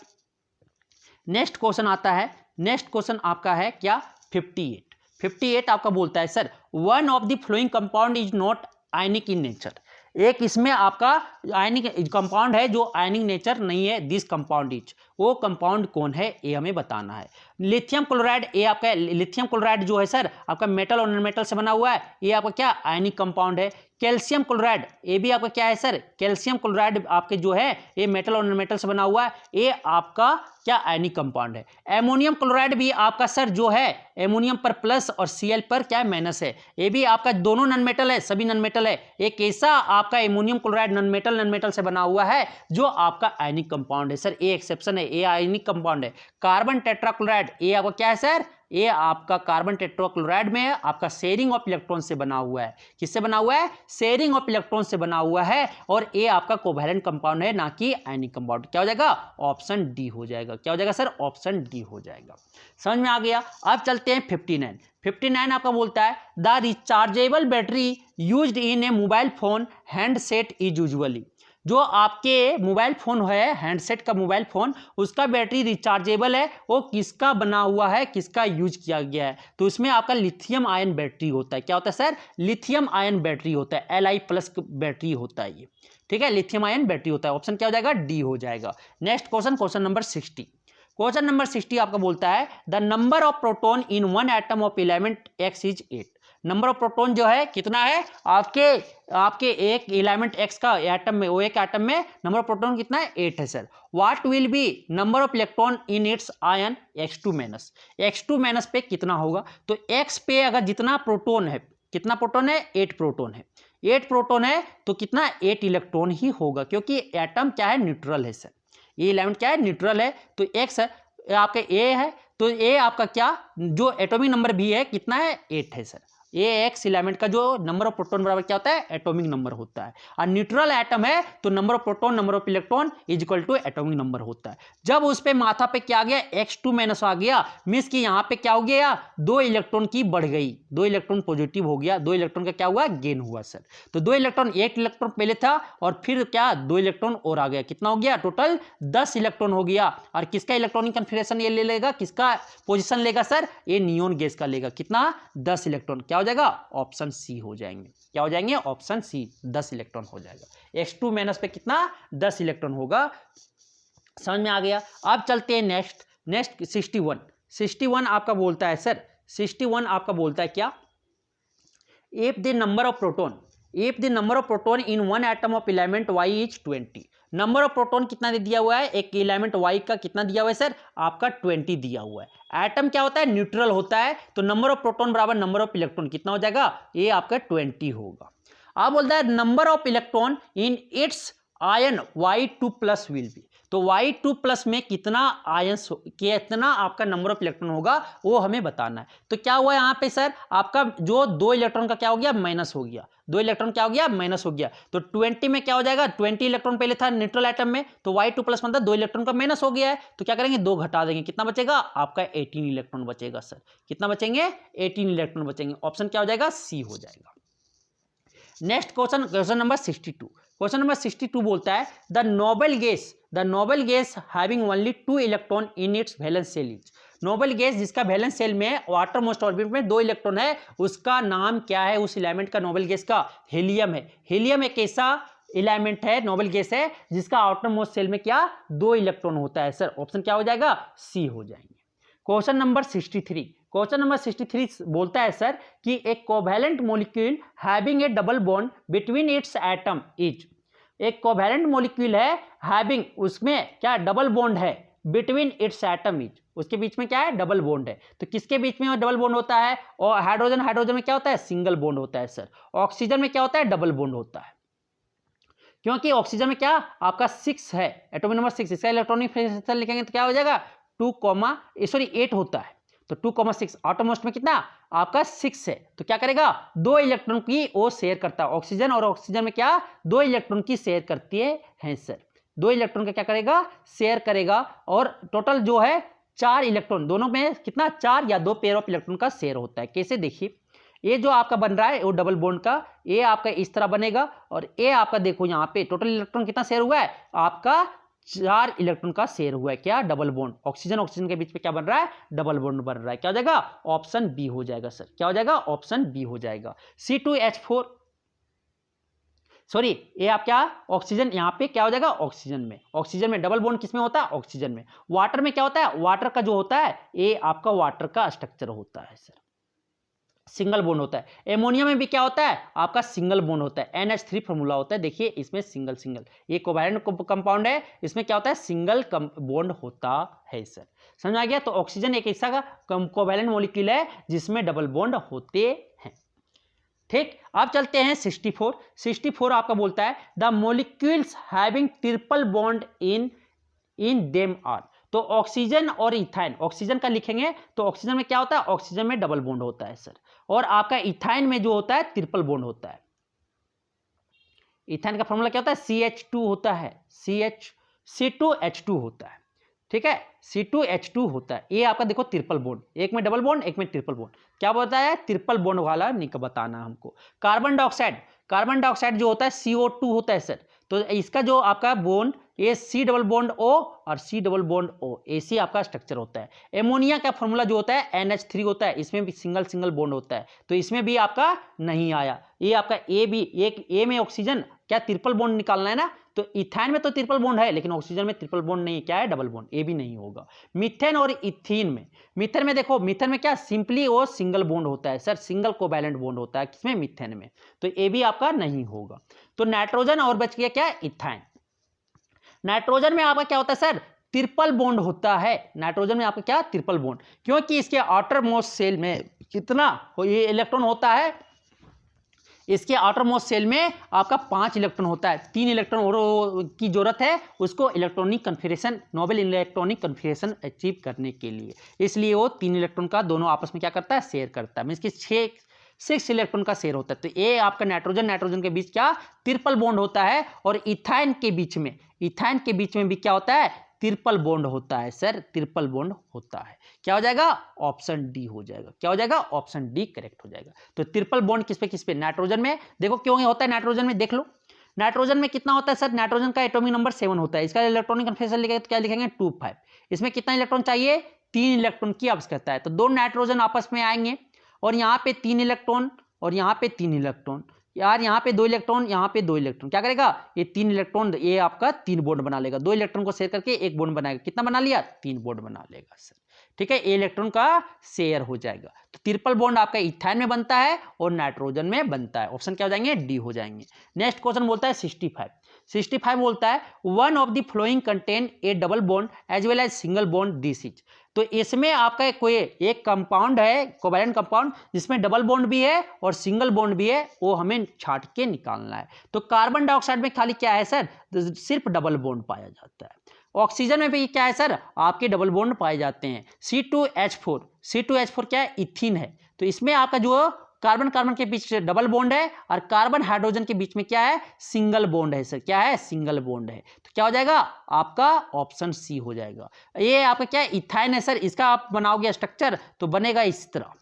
नेक्स्ट क्वेश्चन आता है, नेक्स्ट क्वेश्चन आपका है क्या 58 आपका बोलता है sir one of the flowing compound is not ionic in nature. एक इसमें आपका आयनिक कंपाउंड है जो आयनिक नेचर नहीं है, दिस कंपाउंड इज, वो कंपाउंड कौन है ये हमें बताना है। लिथियम क्लोराइड, ये आपका लिथियम क्लोराइड जो है सर आपका मेटल और नॉन मेटल से बना हुआ है, ये आपका क्या आयनिक कंपाउंड है। कैल्शियम क्लोराइड, ये भी आपका क्या है सर, कैल्शियम क्लोराइड आपके जो है ये मेटल और नॉन मेटल से बना हुआ है, ये आपका क्या आयनिक कंपाउंड है। एमोनियम क्लोराइड भी आपका सर जो है एमोनियम पर प्लस और Cl पर क्या माइनस है, ये भी आपका दोनों नॉन मेटल है, सभी नॉन मेटल है। एक ऐसा आपका एमोनियम क्लोराइड नॉन मेटल से बना हुआ है जो आपका आयनिक कंपाउंड है सर, ये एक्सेप्शन है, ये आयनिक कंपाउंड है। कार्बन टेट्राक्लोराइड, ये आपका क्या है सर, ये आपका कार्बन टेट्राक्लोराइड में आपका शेयरिंग ऑफ इलेक्ट्रॉन से बना हुआ है। किससे बना हुआ है, शेयरिंग ऑफ इलेक्ट्रॉन से बना हुआ है, और ये आपका कोवैलेंट कंपाउंड है, ना कि आयनिक कंपाउंड। क्या हो जाएगा, ऑप्शन डी हो जाएगा। क्या हो जाएगा सर, ऑप्शन डी हो जाएगा। समझ में आ गया। अब चलते हैं 59 आपका बोलता है the rechargeable battery used in A mobile phone handset is usually, जो आपके मोबाइल फोन है, हैंडसेट का मोबाइल फोन, उसका बैटरी रिचार्जेबल है, वो किसका बना हुआ है, किसका यूज किया गया है, तो इसमें आपका लिथियम आयन बैटरी होता है। क्या होता है सर, लिथियम आयन बैटरी होता है, Li+ बैटरी होता है ये, ठीक है, लिथियम आयन बैटरी होता है। ऑप्शन क्या हो जाएगा, डी हो जाएगा। Next question, question number 60। Question number 60 आपका बोलता है the number of proton in one atom of element X is 8। Number of proton जो है कितना है, आपके एक एलिमेंट X का एटम में, वो एक एटम में नंबर ऑफ प्रोटॉन कितना है, 8 है sir. What will be number of electron in its ion X2 पे कितना होगा, तो X पे अगर जितना प्रोटॉन है, कितना प्रोटॉन है, 8 प्रोटॉन है, 8 प्रोटॉन है तो कितना, 8 इलेक्ट्रॉन ही होगा, क्योंकि एटम क्या है, न्यूट्रल है सर, ये एलिमेंट क्या है, न्यूट्रल है। तो X आपका A है, तो A आपका क्या, जो एटॉमिक नंबर भी है कितना है, 8 है सर। ये X एलिमेंट का जो नंबर ऑफ प्रोटॉन बराबर क्या होता है, एटॉमिक नंबर होता है। और न्यूट्रल एटम है तो number of proton number of electron is equal to atomic number होता है। जब उस पे माथा पे क्या आ गया, X2- आ गया, मींस कि यहाँ पे क्या हो गया, 2 इलेक्ट्रॉन की बढ़ गई, 2 इलेक्ट्रॉन पॉजिटिव हो गया, 2 इलेक्ट्रॉन का क्या हुआ, गेन हुआ सर। तो 2 इलेक्ट्रॉन, 8 इलेक्ट्रॉन पहले था और फिर क्या 2 इलेक्ट्रॉन और आ गया, कितना हो गया, टोटल 10 इलेक्ट्रॉन हो गया। और किसका इलेक्ट्रॉनिक कन्फिगरेशन ये ले लेगा, किसका पोजिशन लेगा सर, ये नियोन गैस का लेगा, कितना, 10 इलेक्ट्रॉन। क्या हो जाएगा, ऑप्शन सी हो जाएंगे। क्या हो जाएंगे, ऑप्शन सी, 10 इलेक्ट्रॉन हो जाएगा। X2- पे कितना, 10 इलेक्ट्रॉन होगा। समझ में आ गया। अब चलते हैं नेक्स्ट 61 आपका बोलता है सर, 61 आपका बोलता है क्या, if the number of proton in one atom of element Y is 20। Number of proton कितना दे दिया हुआ है, एक एलिमेंट Y का कितना दिया हुआ है सर, आपका 20 दिया हुआ है। एटम क्या होता है, न्यूट्रल होता है, तो नंबर ऑफ प्रोटॉन बराबर नंबर ऑफ इलेक्ट्रॉन कितना हो जाएगा, ये आपका 20 होगा। अब बोलता है number of electron in its ion Y2+ will be, तो Y2+ में कितना आयन, कितना आपका नंबर ऑफ इलेक्ट्रॉन होगा वो हमें बताना है। तो क्या हुआ यहाँ पे सर, आपका जो 2 इलेक्ट्रॉन का क्या हो गया, माइनस हो गया, 2 इलेक्ट्रॉन क्या हो गया, माइनस हो गया। तो 20 में क्या हो जाएगा, 20 इलेक्ट्रॉन पहले था न्यूट्रल एटम में, तो Y2+ मतलब 2 इलेक्ट्रॉन का माइनस हो गया है, तो क्या करेंगे, 2 घटा देंगे, कितना बचेगा, आपका 18 इलेक्ट्रॉन बचेगा सर। कितना बचेंगे, 18 इलेक्ट्रॉन बचेंगे। ऑप्शन क्या हो जाएगा, सी हो जाएगा। Next question, question number 62। Question number 62 बोलता है the noble gas having only 2 electron in its valence shell is. Noble gas जिसका वैलेंस शेल में वाटर मोस्ट ऑर्बिट में 2 इलेक्ट्रॉन है, उसका नाम क्या है, उस एलिमेंट का, नोबल गैस का, हीलियम है। हीलियम एक ऐसा एलिमेंट है, नोबल गैस है, जिसका आउटर मोस्ट शेल में क्या, 2 इलेक्ट्रॉन होता है सर। ऑप्शन क्या हो जाएगा, सी हो जाएंगे। क्वेश्चन नंबर 63 बोलता है सर कि एक covalent molecule having a double bond between its atom is. एक कोवैलेंट मॉलिक्यूल है, हैविंग, उसमें क्या डबल बॉन्ड है, बिटवीन इट्स एटम इज, उसके बीच में क्या है, डबल बॉन्ड है। तो किसके बीच में डबल बॉन्ड होता है, और हाइड्रोजन में क्या होता है, सिंगल बॉन्ड होता है सर। ऑक्सीजन में क्या होता है, डबल बॉन्ड होता है, क्योंकि ऑक्सीजन में क्या आपका 6 है, एटॉमिक नंबर 6, इसका इलेक्ट्रॉनिक कन्फिगरेशन लिखेंगे तो क्या हो जाएगा, 8 होता है, तो 2,6। आउटरमोस्ट में कितना आपका 6 है, तो क्या करेगा, 2 इलेक्ट्रॉन की वो शेयर करता है, ऑक्सीजन और ऑक्सीजन में क्या 2 इलेक्ट्रॉन की शेयर करती है सर। 2 इलेक्ट्रॉन का क्या करेगा, शेयर करेगा, और टोटल जो है 4 इलेक्ट्रॉन, दोनों में कितना 4 या 2 पेयर ऑफ इलेक्ट्रॉन का शेयर होता है। कैसे, देखिए ये जो आपका बन रहा है वो डबल बॉन्ड का, ये आपका इस तरह बनेगा, और ये आपका देखो यहाँ पे टोटल इलेक्ट्रॉन कितना शेयर हुआ है, आपका 4 इलेक्ट्रॉन का शेयर हुआ है, क्या, डबल बॉन्ड। ऑक्सीजन के बीच में क्या बन रहा है, डबल बॉन्ड बन रहा है। क्या हो जाएगा, ऑप्शन बी हो जाएगा सर। क्या हो जाएगा, ऑप्शन बी हो जाएगा। C2H4, सॉरी, ये आप क्या, ऑक्सीजन, यहाँ पे क्या हो जाएगा, ऑक्सीजन में डबल बॉन्ड किसमें होता है, ऑक्सीजन में। वाटर में क्या होता है, वाटर का जो होता है ये आपका वाटर का स्ट्रक्चर होता है सर। सिंगल बॉन्ड होता है। एमोनिया में भी क्या होता है आपका सिंगल बॉन्ड होता है, NH3 फॉर्मूला होता है। देखिए इसमें सिंगल सिंगल, ये कोवैलेंट कंपाउंड है, इसमें क्या होता है सिंगल बॉन्ड होता है सर, समझ आ गया। तो ऑक्सीजन एक ऐसा का कोवैलेंट मॉलिक्यूल है जिसमें डबल बॉन्ड होते हैं। ठीक, अब चलते हैं 64। 64 आपका बोलता है the molecules having triple bond in them are. तो ऑक्सीजन और इथाइन, ऑक्सीजन का लिखेंगे तो ऑक्सीजन में क्या होता है, ऑक्सीजन में डबल बॉन्ड होता है सर, और आपका इथाइन में जो होता है ट्रिपल बॉन्ड होता है। इथाइन का फॉर्मूला क्या होता है, CH2 होता है, C2H2 होता है। ठीक है, C2H2 होता है। ये आपका देखो ट्रिपल बॉन्ड, एक में डबल बॉन्ड एक में ट्रिपल बॉन्ड, क्या बताया है ट्रिपल बॉन्ड वाला बताना हमको। कार्बन डाइऑक्साइड, कार्बन डाइऑक्साइड जो होता है CO2 होता है सर, तो इसका जो आपका बॉन्ड ये C डबल बॉन्ड O और C डबल बॉन्ड O, ऐसी आपका स्ट्रक्चर होता है। एमोनिया का फॉर्मूला जो होता है NH3 होता है, इसमें भी सिंगल सिंगल बॉन्ड होता है, तो इसमें भी आपका नहीं आया। ये आपका ए भी, एक ए में ऑक्सीजन क्या ट्रिपल बॉन्ड निकालना है ना, तो इथाइन में तो ट्रिपल बॉन्ड है लेकिन ऑक्सीजन में ट्रिपल बॉन्ड नहीं है, क्या है डबल बॉन्ड, ये भी नहीं होगा। मीथेन और इथीन में, मीथेन में देखो, मीथेन में क्या सिंपली वो सिंगल बॉन्ड होता है सर, सिंगल कोवैलेंट बॉन्ड होता है किसमें, मीथेन में, तो ये भी आपका नहीं होगा। तो नाइट्रोजन और बच गया क्या, इथाइन। नाइट्रोजन में आपका क्या होता है सर, ट्रिपल बॉन्ड होता है। नाइट्रोजन में आपका क्या ट्रिपल बॉन्ड, क्योंकि इसके आउटर मोस्ट सेल में कितना ये इलेक्ट्रॉन होता है, इसके आउटर मोस्ट सेल में आपका 5 इलेक्ट्रॉन होता है, 3 इलेक्ट्रॉन और की जरूरत है उसको electronic configuration, Nobel electronic configuration achieve करने के लिए, इसलिए वो 3 इलेक्ट्रॉन का दोनों आपस में क्या करता है, शेयर करता है, मीन्स कि 6 इलेक्ट्रॉन का शेयर होता है। तो ये आपका नाइट्रोजन नाइट्रोजन के बीच क्या ट्रिपल बॉन्ड होता है, और इथाइन के बीच में, इथाइन के बीच में भी क्या होता है, ट्रिपल बॉन्ड होता है सर, ट्रिपल बॉन्ड होता है। क्या हो जाएगा, ऑप्शन डी हो जाएगा, क्या हो जाएगा, ऑप्शन डी करेक्ट हो जाएगा। तो ट्रिपल बॉन्ड किस पे, नाइट्रोजन में। देखो क्यों ये होता है नाइट्रोजन में, देख लो नाइट्रोजन में कितना होता है सर, नाइट्रोजन का एटॉमिक नंबर 7 होता है, इसका इलेक्ट्रॉनिक कन्फिगरेशन लिखेंगे तो क्या लिखेंगे 2,5। इसमें कितना इलेक्ट्रॉन चाहिए, 3 इलेक्ट्रॉन की आवश्यकता है। तो 2 नाइट्रोजन आपस में आएंगे और यहाँ पे 3 इलेक्ट्रॉन और यहाँ पे 3 इलेक्ट्रॉन, यार यहाँ पे 2 इलेक्ट्रॉन यहाँ पे 2 इलेक्ट्रॉन, क्या करेगा ये 3 इलेक्ट्रॉन, ये आपका 3 बॉन्ड बना लेगा, 2 इलेक्ट्रॉन को शेयर करके एक बॉन्ड बनाएगा, कितना बना लिया 3 बॉन्ड बना लेगा सर। ठीक है, ये इलेक्ट्रॉन का शेयर हो जाएगा। तो ट्रिपल बॉन्ड आपका इथाइन में बनता है और नाइट्रोजन में बनता है, ऑप्शन क्या हो जाएंगे, डी हो जाएंगे। नेक्स्ट क्वेश्चन बोलता है 65 बोलता है one of the following contain a double bond as well as single bond this is. तो इसमें आपका कोई एक कंपाउंड है, कोवैलेंट कंपाउंड, जिसमें डबल बॉन्ड भी है और सिंगल बॉन्ड भी है, वो हमें छांट के निकालना है। तो कार्बन डाइऑक्साइड में खाली क्या है सर, सिर्फ डबल बॉन्ड पाया जाता है। ऑक्सीजन में भी क्या है सर, आपके डबल बॉन्ड पाए जाते हैं। C2H4 क्या है, इथीन है, तो इसमें आपका जो कार्बन कार्बन के बीच डबल बॉन्ड है और कार्बन हाइड्रोजन के बीच में क्या है, सिंगल बॉन्ड है सर, क्या है सिंगल बॉन्ड है। तो क्या हो जाएगा आपका ऑप्शन सी हो जाएगा। ये आपका क्या है, इथाइन है सर, इसका आप बनाओगे स्ट्रक्चर तो बनेगा इस तरह,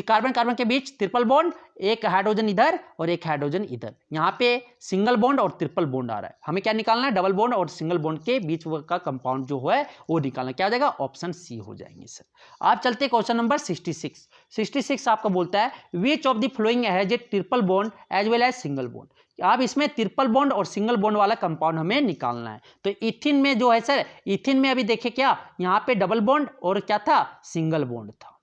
कार्बन कार्बन के बीच ट्रिपल बॉन्ड, एक हाइड्रोजन इधर और एक हाइड्रोजन इधर, यहाँ पे सिंगल बॉन्ड और ट्रिपल बॉन्ड आ रहा है, हमें क्या निकालना है, डबल बॉन्ड और सिंगल बॉन्ड के बीच का कंपाउंड जो है वो निकालना, क्या हो जाएगा ऑप्शन सी हो जाएंगे सर। आप चलते क्वेश्चन नंबर 66 आपका बोलता है which of the following has a triple bond as well as single bond. अब इसमें ट्रिपल बॉन्ड और सिंगल बॉन्ड वाला कंपाउंड हमें निकालना है। तो इथिन में जो है सर, इथिन में अभी देखिए क्या, यहाँ पे डबल बॉन्ड और क्या था, सिंगल बॉन्ड था।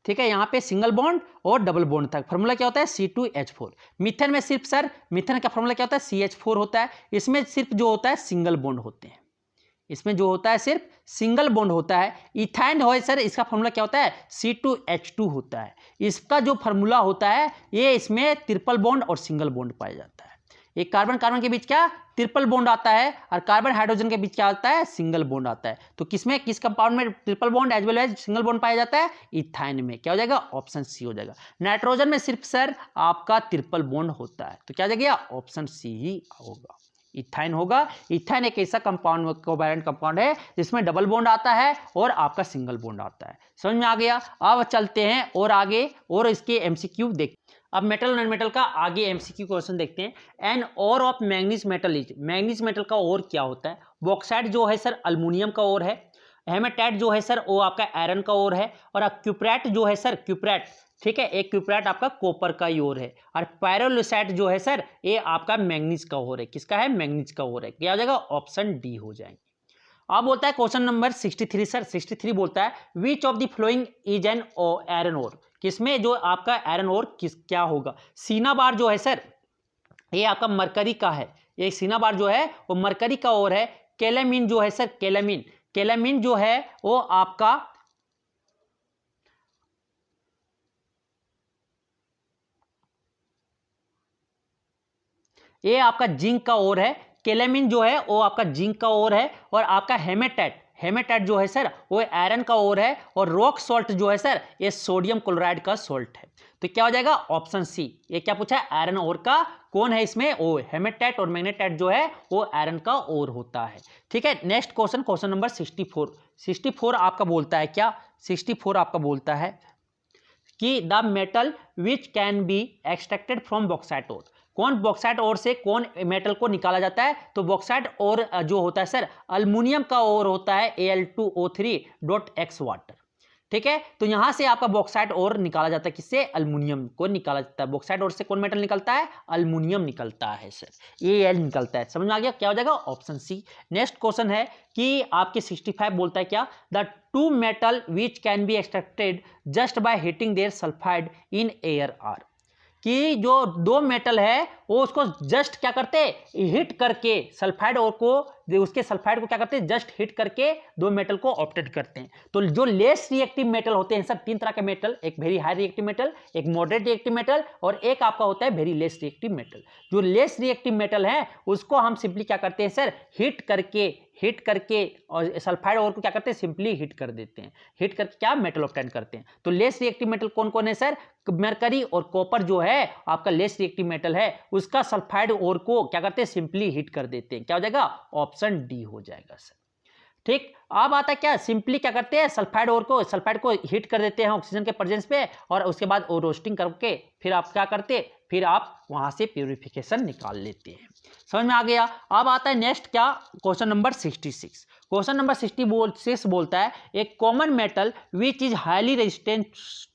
ठीक है, यहाँ पे सिंगल बॉन्ड और डबल बॉन्ड था। फॉर्मूला क्या होता है, C2H4। मिथेन में सिर्फ सर, मिथेन का फॉर्मूला क्या होता है, CH4 होता है। इसमें सिर्फ जो होता है सिंगल बॉन्ड होते हैं, इसमें जो होता है सिर्फ सिंगल बॉन्ड होता है। इथाइन हो सर, इसका फॉर्मूला क्या होता है, C2H2 होता है। इसका जो फॉर्मूला होता है ये, इसमें ट्रिपल बॉन्ड और सिंगल बॉन्ड पाया जाता है। एक कार्बन कार्बन के बीच क्या ट्रिपल बॉन्ड आता है और कार्बन हाइड्रोजन के बीच क्या आता है, सिंगल बॉन्ड आता है। तो किसमें, किस कंपाउंड में triple bond as well as single bond पाया जाता है, इथाइन में। क्या हो जाएगा, ऑप्शन सी हो जाएगा। नाइट्रोजन में सिर्फ सर आपका ट्रिपल बॉन्ड होता है, तो क्या हो जाएगा, ऑप्शन सी ही होगा, इथाइन होगा। इथाइन एक ऐसा कंपाउंड, कोवैलेंट कंपाउंड है जिसमें डबल बॉन्ड आता है और आपका सिंगल बॉन्ड आता है। समझ में आ गया। अब चलते हैं और आगे, और इसके एमसीक्यू देख। अब मेटल नॉन मेटल का आगे एमसीक्यू क्वेश्चन देखते हैं। An ore of manganese metal is, manganese metal का ओर क्या होता है। बॉक्साइट जो है सर अल्युमिनियम का ओर है, हेमेटाइट जो है सर वो आपका आयरन का ओर है, और क्यूप्रेट जो है सर, क्यूप्रेट ठीक है, एक क्यूप्रेट आपका कॉपर का ही ओर है, और पायरोलुसाइट जो है सर ये आपका मैग्नीज का ओर है। किसका है, मैग्नीज का ओर है। क्या हो जाएगा, ऑप्शन डी हो जाएंगे। अब बोलता है क्वेश्चन नंबर 63 सर 63 बोलता है which of the following is an iron ore, किसमें जो आपका आयरन ओर क्या होगा। सीना बार जो है सर ये आपका मरकरी का है, ये सीना बार जो है वो मरकरी का ओर है। कैलामीन जो है सर कैलामीन जो है वो आपका ये आपका जिंक का ओर है। कैलामीन जो है वो आपका जिंक का ओर है। और आपका हेमेटाइट जो है सर वो आयरन का ओर है। और रॉक सॉल्ट जो है सर ये सोडियम क्लोराइड का सॉल्ट है। तो क्या हो जाएगा ऑप्शन सी। ये क्या पूछा है, आयरन ओर का कौन है इसमें, ओ हेमेटाइट और मैग्नेटाइट जो है वो आयरन का ओर होता है। ठीक है, नेक्स्ट क्वेश्चन नंबर 64 आपका बोलता है क्या, 64 आपका बोलता है कि the metal which can be extracted from bauxite ore, कौन बॉक्साइट ओर से कौन मेटल को निकाला जाता है। तो बॉक्साइट ओर जो होता है सर अल्मुनियम का ओर होता है Al2O3.X वाटर। ठीक है, तो यहां से आपका बॉक्साइट ओर निकाला जाता है, किससे, अल्मुनियम को निकाला जाता है। बॉक्साइट ओर से कौन मेटल निकलता है, अल्मुनियम निकलता है सर, Al निकलता है। समझ में आ गया, क्या हो जाएगा ऑप्शन सी। नेक्स्ट क्वेश्चन है कि आपके 65 बोलता है क्या, the two metal which can be extracted just by heating their sulphide in air are, कि जो दो मेटल है वो उसको जस्ट क्या करते हैं, हिट करके सल्फाइड और को उसके सल्फाइड को क्या करते हैं, जस्ट हिट करके दो मेटल को ऑप्टेट करते हैं। तो जो लेस रिएक्टिव मेटल होते हैं सर, तीन तरह के मेटल, एक वेरी हाई रिएक्टिव मेटल, एक मॉडरेट रिएक्टिव मेटल और एक आपका होता है वेरी लेस रिएक्टिव मेटल। जो लेस रिएक्टिव मेटल है उसको हम सिंपली क्या करते हैं सर, हिट करके और सल्फाइड और को क्या करते हैं, सिंपली हिट कर देते हैं। हिट करके क्या मेटल ऑब्टेन करते हैं। तो लेस रिएक्टिव मेटल कौन कौन है सर, मरकरी और कॉपर जो है आपका लेस रिएक्टिव मेटल है, उसका सल्फाइड और को क्या करते हैं, सिंपली हिट कर देते हैं। क्या हो जाएगा, ऑप्शन डी हो जाएगा सर। ठीक, अब आता है क्या, सिंपली क्या करते हैं, सल्फाइड को हिट कर देते हैं ऑक्सीजन के प्रेजेंस पे, और उसके बाद वो रोस्टिंग करके फिर आप क्या करते हैं, फिर आप वहां से प्यूरिफिकेशन निकाल लेते हैं। समझ में आ गया। अब आता है नेक्स्ट क्या, क्वेश्चन नंबर 66। क्वेश्चन नंबर 66 बोलता है एक common metal which is highly resistant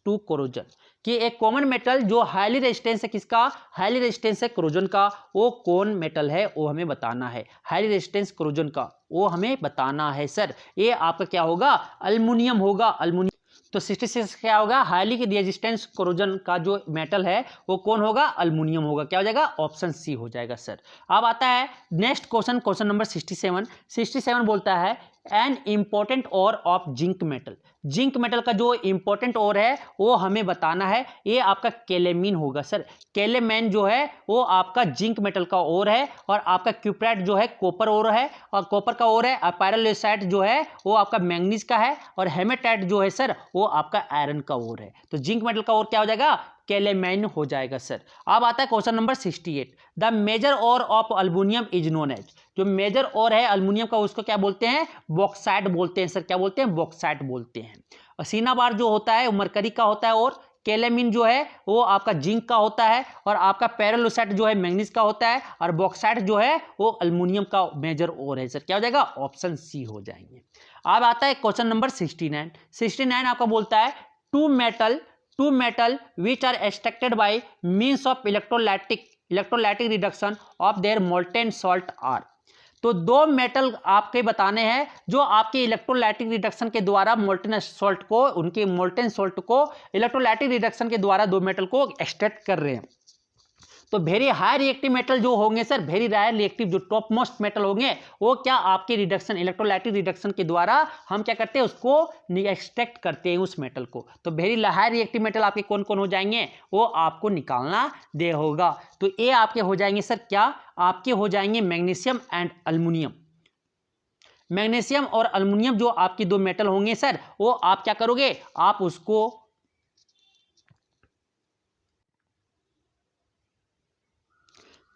to corrosion, कि एक कॉमन मेटल जो हाईली रेजिस्टेंस है, किसका, हाईली रेजिस्टेंस है कोरोजन का, वो कौन मेटल है वो हमें बताना है। हाईली रेजिस्टेंस कोरोजन का वो हमें बताना है सर। ये आपका क्या होगा, अल्मुनियम होगा, अल्मुनियम। तो 66 क्या होगा, हाईली रेजिस्टेंस कोरोजन का जो मेटल है वो कौन होगा, अल्मुनियम होगा। क्या हो जाएगा, ऑप्शन सी हो जाएगा सर। अब आता है नेक्स्ट क्वेश्चन नंबर 67 बोलता है an important ore of zinc metal, zinc metal का जो इंपॉर्टेंट ओर है वो हमें बताना है। ये आपका कैलेमीन होगा सर। कैलेमीन जो है वो आपका जिंक मेटल का ओर है, और आपका क्यूप्राइट जो है कॉपर ओर है, और कॉपर का ओर है। और पायरोलिसाइट जो है वो आपका मैंगनीज का है, और हेमेटाइट जो है सर वो आपका आयरन का ओर है। तो जिंक मेटल का ओर क्या हो जाएगा, कैलेमाइन हो जाएगा सर। अब आता है question number 68, the major ore of aluminium is known as, जो मेजर ओर है अल्मुनियम का उसको क्या बोलते हैं, बॉक्साइट बोलते हैं सर। क्या बोलते हैं, बॉक्साइट बोलते हैं। और सीना बार जो होता है वो मरकरी का होता है, और कैलेमीन जो है वो आपका जिंक का होता है, और आपका पेरोलुसाइट जो है मैंगनीज का होता है, और बॉक्साइट जो है वो अल्मुनियम का मेजर ओर है सर। क्या हो जाएगा, ऑप्शन सी हो जाएंगे। अब आता है क्वेश्चन नंबर 69 आपका बोलता है two metal which are extracted by means of electrolytic reduction of their molten salt are, तो दो मेटल आपके बताने हैं जो आपके इलेक्ट्रोलाइटिक रिडक्शन के द्वारा मोल्टेन सॉल्ट को, उनके मोल्टेन सॉल्ट को इलेक्ट्रोलाइटिक रिडक्शन के द्वारा दो मेटल को एक्सट्रैक्ट कर रहे हैं। तो वेरी हाई रिएक्टिव मेटल जो होंगे सर, वेरी हाई रिएक्टिव जो टॉप मोस्ट मेटल होंगे वो क्या आपके रिडक्शन, इलेक्ट्रोलाइटिक रिडक्शन के द्वारा हम क्या करते हैं, उसको एक्सट्रैक्ट करते हैं उस मेटल को। तो वेरी हाई रिएक्टिव मेटल आपके कौन कौन हो जाएंगे, वो आपको निकालना दे होगा। तो ये आपके हो जाएंगे सर, क्या आपके हो जाएंगे मैग्नीशियम एंड अल्मुनियम। मैग्नीशियम और अल्मुनियम जो आपके दो मेटल होंगे सर, वो आप क्या करोगे, आप उसको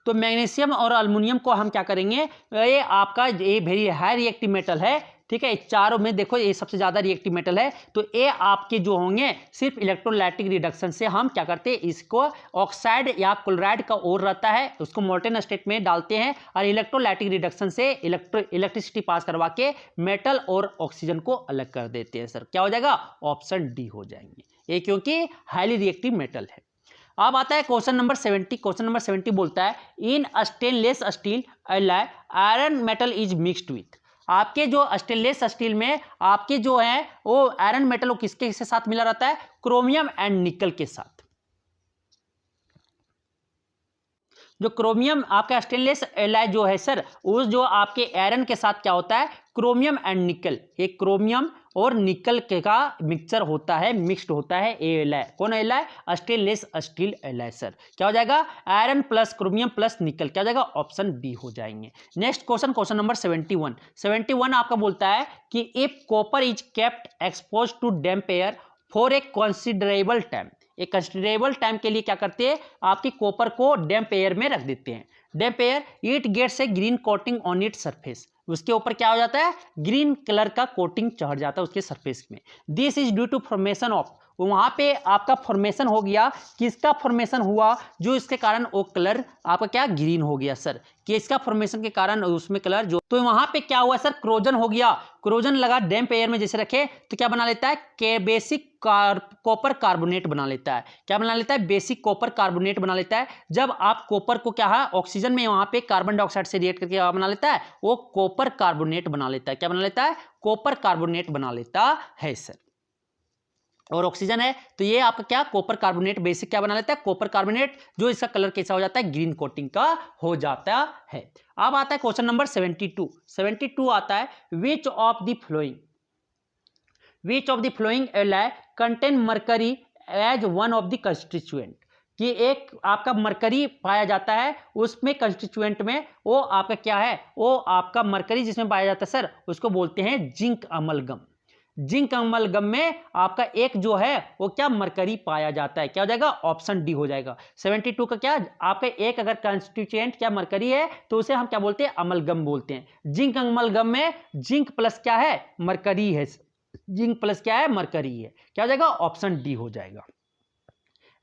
तो मैग्नीशियम और अल्मुनियम को हम क्या करेंगे, ये आपका ये वेरी हाई रिएक्टिव मेटल है। ठीक है, चारों में देखो ये सबसे ज्यादा रिएक्टिव मेटल है। तो ये आपके जो होंगे सिर्फ इलेक्ट्रोलाइटिक रिडक्शन से हम क्या करते हैं, इसको ऑक्साइड या क्लोराइड का ओर रहता है उसको मोल्टेन स्टेट में डालते हैं, और इलेक्ट्रोलाइटिक रिडक्शन से इलेक्ट्रिसिटी पास करवा के मेटल और ऑक्सीजन को अलग कर देते हैं सर। क्या हो जाएगा, ऑप्शन डी हो जाएंगे ये, क्योंकि हाईली रिएक्टिव मेटल है। अब आता है क्वेश्चन नंबर 70 बोलता है in stainless steel alloy iron metal is mixed with, आपके जो स्टेनलेस स्टील में आपके जो है वो आयरन मेटल वो किसके साथ मिला रहता है, क्रोमियम एंड निकल के साथ। जो क्रोमियम आपका स्टेनलेस एलॉय जो है सर, उस जो आपके आयरन के साथ क्या होता है, क्रोमियम एंड निकल, ये क्रोमियम और निकल के का मिक्सचर होता है, मिक्स्ड होता है ए एलॉय। कौन alloy, stainless steel alloy sir. क्या हो जाएगा, आयरन प्लस क्रोमियम प्लस निकल, क्या हो जाएगा, ऑप्शन बी हो जाएंगे। नेक्स्ट क्वेश्चन, क्वेश्चन नंबर 71 आपका बोलता है कि if copper is kept expose to damp air for a considerable time, एक कंसिडरेबल टाइम के लिए क्या करते हैं, आपकी कॉपर को डैम्प एयर में रख देते हैं। Damp air it gets a green coating on it surface, उसके ऊपर क्या हो जाता है, ग्रीन कलर का कोटिंग चढ़ जाता है उसके सरफेस में। This is due to formation of, वहां पे आपका फॉर्मेशन हो गया, किसका फॉर्मेशन हुआ, जो इसके कारण वो कलर आपका क्या ग्रीन हो गया सर, किसका फॉर्मेशन के कारण उसमें कलर जो, तो वहां पे क्या हुआ सर, क्रोजन हो गया, क्रोजन लगा डैम्प एयर में जैसे रखे तो क्या बना लेता है, के बेसिक कॉपर कार्बोनेट बना लेता है। क्या बना लेता है, बेसिक कॉपर कार्बोनेट बना लेता है। जब आप कॉपर को क्या है ऑक्सीजन में वहां पे कार्बन डाइऑक्साइड से रिएक्ट करके क्या बना लेता है, वो कॉपर कार्बोनेट बना लेता है। क्या बना लेता है, कॉपर कार्बोनेट बना लेता है सर। और ऑक्सीजन है तो ये आपका क्या, कॉपर कार्बोनेट बेसिक क्या बना लेता है, कॉपर कार्बोनेट, जो इसका कलर कैसा हो जाता है, ग्रीन कोटिंग का हो जाता है। अब आता है क्वेश्चन नंबर 72 आता है, which of the following alloy contain mercury as one of the constituent, कि एक आपका मरकरी पाया जाता है उसमें कंस्टिट्यूएंट में, वो आपका क्या है, वो आपका मरकरी जिसमें पाया जाता है सर उसको बोलते हैं जिंक अमलगम। जिंक अमलगम में आपका एक जो है वो क्या, मरकरी पाया जाता है। क्या हो जाएगा, ऑप्शन डी हो जाएगा। 72 का क्या, आपका एक अगर कंस्टिट्यूएंट क्या मरकरी है तो उसे हम क्या बोलते हैं, अमलगम बोलते हैं। जिंक अमलगम में जिंक प्लस क्या है, मरकरी है, जिंक प्लस क्या है, मरकरी है। क्या हो जाएगा, ऑप्शन डी हो जाएगा।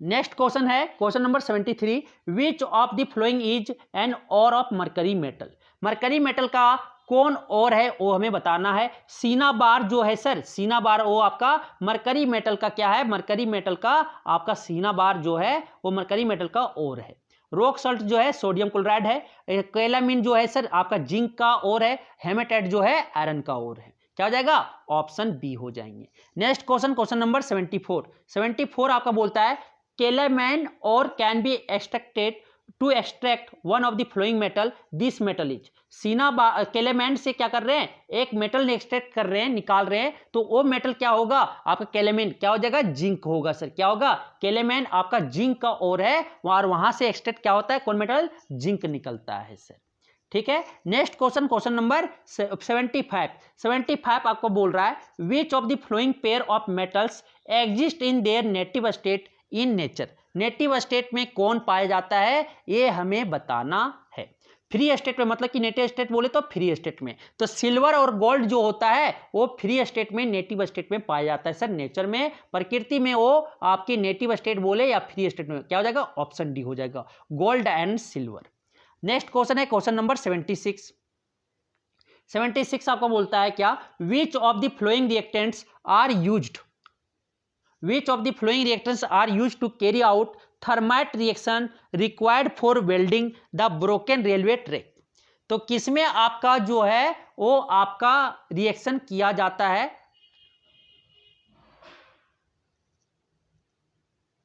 नेक्स्ट क्वेश्चन है question number 73, which of the following is an ore of mercury metal, mercury metal का कौन और है वो हमें बताना है। सीना बार जो है सर, सीना बार वो आपका मरकरी मेटल का क्या है, मरकरी मेटल का आपका सीना बार जो है वो मरकरी मेटल का और है। रॉक सल्ट जो है सोडियम क्लोराइड है। कैलामिन जो है सर आपका जिंक का और है। हेमेटाइट जो है आयरन का और है। क्या हो जाएगा, ऑप्शन बी हो जाएंगे। नेक्स्ट क्वेश्चन, क्वेश्चन नंबर 74 आपका बोलता है, calamine ore can be extracted to extract one of the following metal, this metal is. Calamine से क्या कर रहे हैं, एक मेटल एक्सट्रैक्ट कर रहे हैं, निकाल रहे हैं, तो वो मेटल क्या होगा, आपका कैलामाइन क्या हो जाएगा, जिंक होगा सर। क्या होगा, कैलामाइन आपका जिंक का और है, और वहां से एक्सट्रैक्ट क्या होता है, कौन मेटल, जिंक निकलता है सर। ठीक है। नेक्स्ट क्वेश्चन, क्वेश्चन नंबर 75 आपको बोल रहा है, which of the flowing pair of metals exist in their native state in nature, native state में कौन पाया जाता है ये हमें बताना है। फ्री स्टेट में, मतलब कि नेटिव स्टेट बोले तो फ्री स्टेट में, तो सिल्वर और गोल्ड जो होता है वो फ्री स्टेट में, नेटिव स्टेट में पाया जाता है सर। नेचर में, प्रकृति में वो आपकी नेटिव स्टेट बोले या फ्री स्टेट में, क्या हो जाएगा, ऑप्शन डी हो जाएगा, gold and silver. Next question है क्वेश्चन नंबर 76 आपको बोलता है क्या, which of the following reactants are used, which of the flowing reactants are used to carry out thermite reaction required for welding the broken railway track। तो किसमें आपका जो है वो आपका रिएक्शन किया जाता है,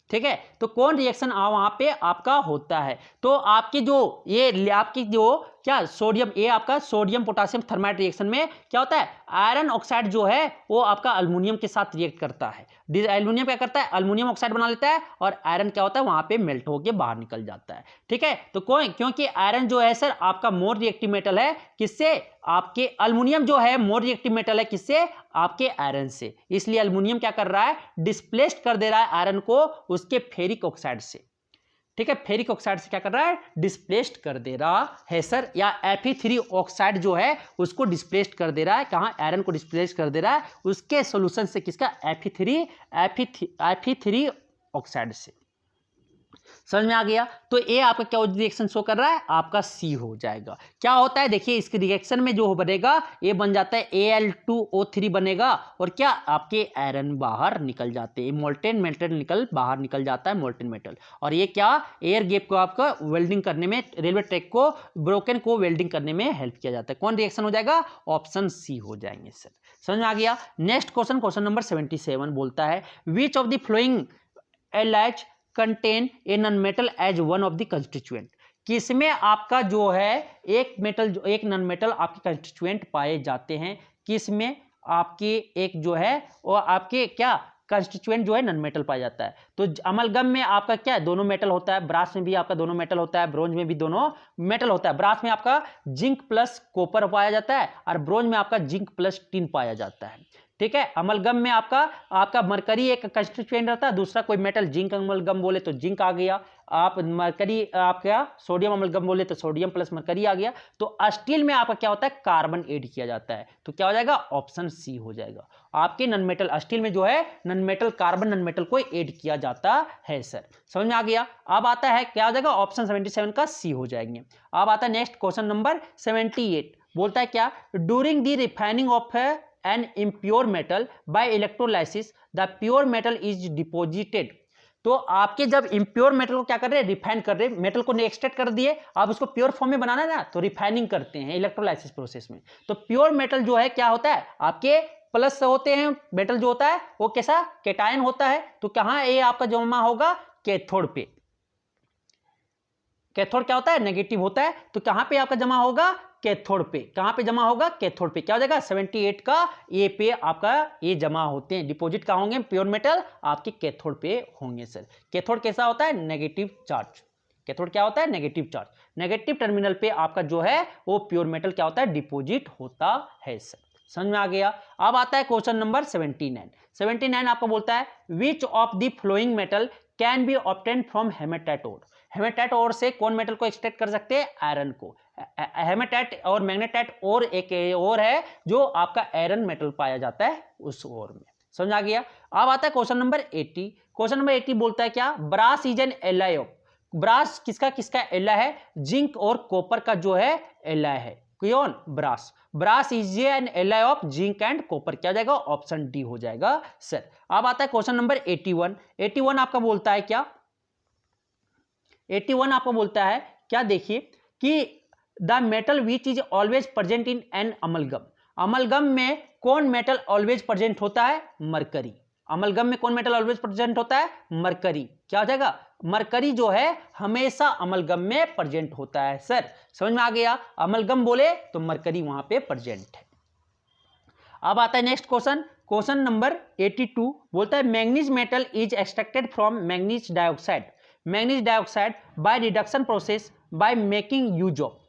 ठीक है, तो कौन रिएक्शन वहां पे आपका होता है, तो आपकी जो ये आपकी जो क्या सोडियम, ये आपका सोडियम पोटासियम थर्माइट रिएक्शन में क्या होता है, आयरन ऑक्साइड जो है वो आपका अल्युमिनियम के साथ रिएक्ट करता है। अल्युमिनियम क्या करता है, अल्युमिनियम ऑक्साइड बना लेता है, और आयरन क्या होता है वहां पे मेल्ट होकर बाहर निकल जाता है। ठीक है, तो क्योंकि आयरन जो है सर आपका मोर रिएक्टिव मेटल है, किससे, आपके अल्युमिनियम जो है मोर रिएक्टिव मेटल है, किससे, आपके आयरन से, इसलिए अल्युमिनियम क्या कर रहा है, डिस्प्लेस्ड कर दे रहा है आयरन को उसके फेरिक ऑक्साइड से। ठीक है, फेरिक ऑक्साइड से क्या कर रहा है, डिस्प्लेस्ड कर दे रहा है सर, या Fe3 ऑक्साइड जो है उसको डिस्प्लेस्ड कर दे रहा है, कहां, आयरन को डिस्प्लेस्ड कर दे रहा है उसके सॉल्यूशन से, किसका, Fe3 ऑक्साइड से। समझ में आ गया। तो ए आपका क्या रिएक्शन शो कर रहा है, आपका सी हो जाएगा। क्या होता है देखिए, इसके रिएक्शन में जो बनेगा ए बन जाता है Al2O3 बनेगा, और क्या आपके आयरन बाहर निकल जाते हैं, मोल्टेन मेटल बाहर निकल जाता है, मोल्टेन मेटल। और ये क्या एयर गैप को आपका वेल्डिंग करने में, रेलवे ट्रैक को ब्रोकन को वेल्डिंग करने में हेल्प किया जाता है। कौन रिएक्शन हो जाएगा, ऑप्शन सी हो जाएंगे सर। समझ में आ गया। नेक्स्ट क्वेश्चन, क्वेश्चन नंबर 77 बोलता है which of the following alloys contain a non metal as one of the constituent. किसमें आपका जो है एक मेटल, एक नॉन मेटल आपके कंस्टिट्यूएंट पाए जाते हैं, किसमें आपके एक जो है वो आपके क्या कंस्टिट्यूएंट जो है नॉन मेटल पाया जाता है। तो अमलगम में आपका क्या है, दोनों मेटल होता है, ब्रास में भी आपका दोनों मेटल होता है, ब्रोंज में भी दोनों मेटल होता है। ब्रास में आपका जिंक प्लस कॉपर पाया जाता है, और ब्रोंज में आपका जिंक प्लस टिन पाया जाता है। ठीक है। अमलगम में आपका मरकरी एक कंस्टिट्यूएंट रहता है, दूसरा कोई मेटल, जिंक अमलगम बोले तो जिंक आ गया, आप मरकरी आपका सोडियम अमलगम बोले तो सोडियम प्लस मरकरी आ गया। तो स्टील में आपका क्या होता है, कार्बन ऐड किया जाता है। तो क्या हो जाएगा, ऑप्शन सी हो जाएगा। आपके नॉन मेटल स्टील में जो है non metal, carbon non metal को ऐड किया जाता है सर। समझ में आ गया। अब आता है क्या हो जाएगा, ऑप्शन 77 का सी हो जाएंगे। अब आता है नेक्स्ट क्वेश्चन नंबर 78, बोलता है क्या, during the refining of an impure metal by electrolysis the pure metal is deposited। तो आपके जब इम्प्योर मेटल को क्या कर रहे हैं, रिफाइन कर रहे हैं, मेटल को एक्सट्रैक्ट कर दिए, आप उसको प्योर फॉर्म में बनाना है ना, तो रिफाइनिंग करते हैं इलेक्ट्रोलाइसिस प्रोसेस में। तो प्योर मेटल जो है क्या होता है, आपके प्लस होते हैं, मेटल जो होता है वो कैसा कैटायन होता है। तो कहाँ ये आपका जमा होगा, कैथोड पे। कैथोड क्या होता है, नेगेटिव होता है। तो कहां पे आपका जमा होगा, कैथोड पे। कहां पे जमा होगा, कैथोड पे। क्या हो जाएगा, 78 का ए पे आपका ये जमा होते हैं। डिपॉजिट कहां होंगे, प्योर मेटल आपके कैथोड पे होंगे सर। कैथोड कैसा होता है, नेगेटिव चार्ज। कैथोड क्या होता है, नेगेटिव चार्ज। नेगेटिव टर्मिनल पे आपका जो है वो प्योर मेटल क्या होता है, डिपॉजिट होता है सर। समझ में आ गया। अब आता है क्वेश्चन नंबर 79। 79 आपको बोलता है which of the following metal can be obtain from haematite ore. Haematite ore से कौन मेटल को एक्सट्रैक्ट कर सकते हैं, आयरन को। हेमेटाइट और मैग्नेटाइट और एक और है जो आपका आयरन मेटल पाया जाता है उस ओर में। समझ आ गया। अब आता है क्वेश्चन नंबर 80। क्वेश्चन नंबर 80 बोलता है क्या, brass is an alloy of. Brass किसका किसका एलॉय है, जिंक और कॉपर का जो है एलॉय है। कौन, brass. Brass is an alloy of zinc and copper. क्या जाएगा, ऑप्शन डी हो जाएगा सर। अब आता है क्वेश्चन नंबर 81। 81 आपका बोलता है क्या, 81 आपको बोलता है क्या, देखिए कि the metal which is always present in an amalgam. Amalgam में कौन मेटल ऑलवेज प्रेजेंट होता है, मरकरी। अमलगम में कौन मेटल ऑलवेज प्रेजेंट होता है, मरकरी। क्या हो जाएगा, मरकरी जो है हमेशा अमलगम में प्रेजेंट होता है सर। समझ में आ गया। अमलगम बोले तो मरकरी वहां पे प्रेजेंट है। अब आता है नेक्स्ट क्वेश्चन, क्वेश्चन नंबर 82 बोलता है manganese metal is extracted from manganese dioxide. Manganese dioxide by reduction process by making use of.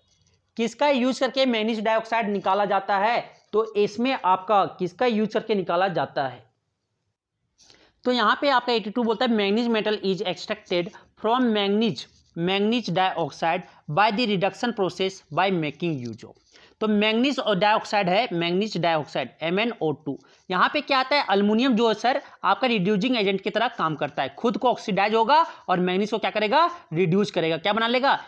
किसका यूज करके मैंगनीज डाइऑक्साइड निकाला जाता है, तो इसमें आपका किसका यूज करके निकाला जाता है। तो यहां पे आपका 82 बोलता है manganese metal is extracted from manganese dioxide by the reduction process by making use of. तो मैंगनीज डाइऑक्साइड है, मैंगनीज डाइऑक्साइड MnO2। यहाँ पे क्या आता है, अल्युमिनियम जो है सर आपका रिड्यूसिंग एजेंट की तरह काम करता है, खुद को ऑक्सीडाइज होगा और मैंगनीज को क्या करेगा, रिड्यूस करेगा। क्या बना लेगा,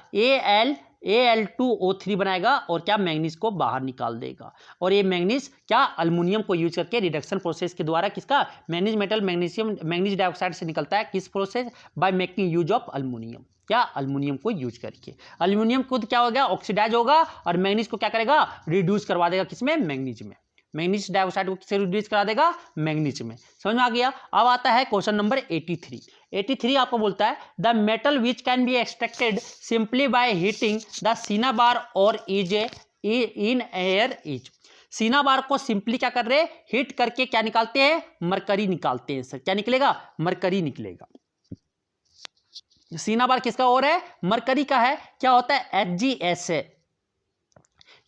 Al2O3 बनाएगा और क्या मैंगनीज को बाहर निकाल देगा। और ये मैंगनीज क्या अल्युमिनियम को यूज करके रिडक्शन प्रोसेस के द्वारा किसका, मैंगनीज मेटल मैंगनीज डाइऑक्साइड से निकलता है। किस process, by making use of aluminium. क्या, अल्युमिनियम को यूज करके। अल्युमिनियम खुद क्या हो गया, ऑक्सीडाइज होगा और मैंगनीज को क्या करेगा, रिड्यूस करवा देगा किसमें, मैंगनीज में। मैंगनीज डाइऑक्साइड को किससे रिड्यूस करा देगा, मैंगनीज में। समझ में आ गया। अब आता है क्वेश्चन नंबर 83। 83 आपको बोलता है the metal which can be extracted simply by heating the cinnabar ore is in air is. Cinnabar को सिंपली क्या कर रहे हैं, हीट करके क्या निकालते हैं, मरकरी निकालते हैं सर। क्या निकलेगा, मरकरी निकलेगा। सिनाबार किसका और है, मरकरी का है। क्या होता है, FgS है।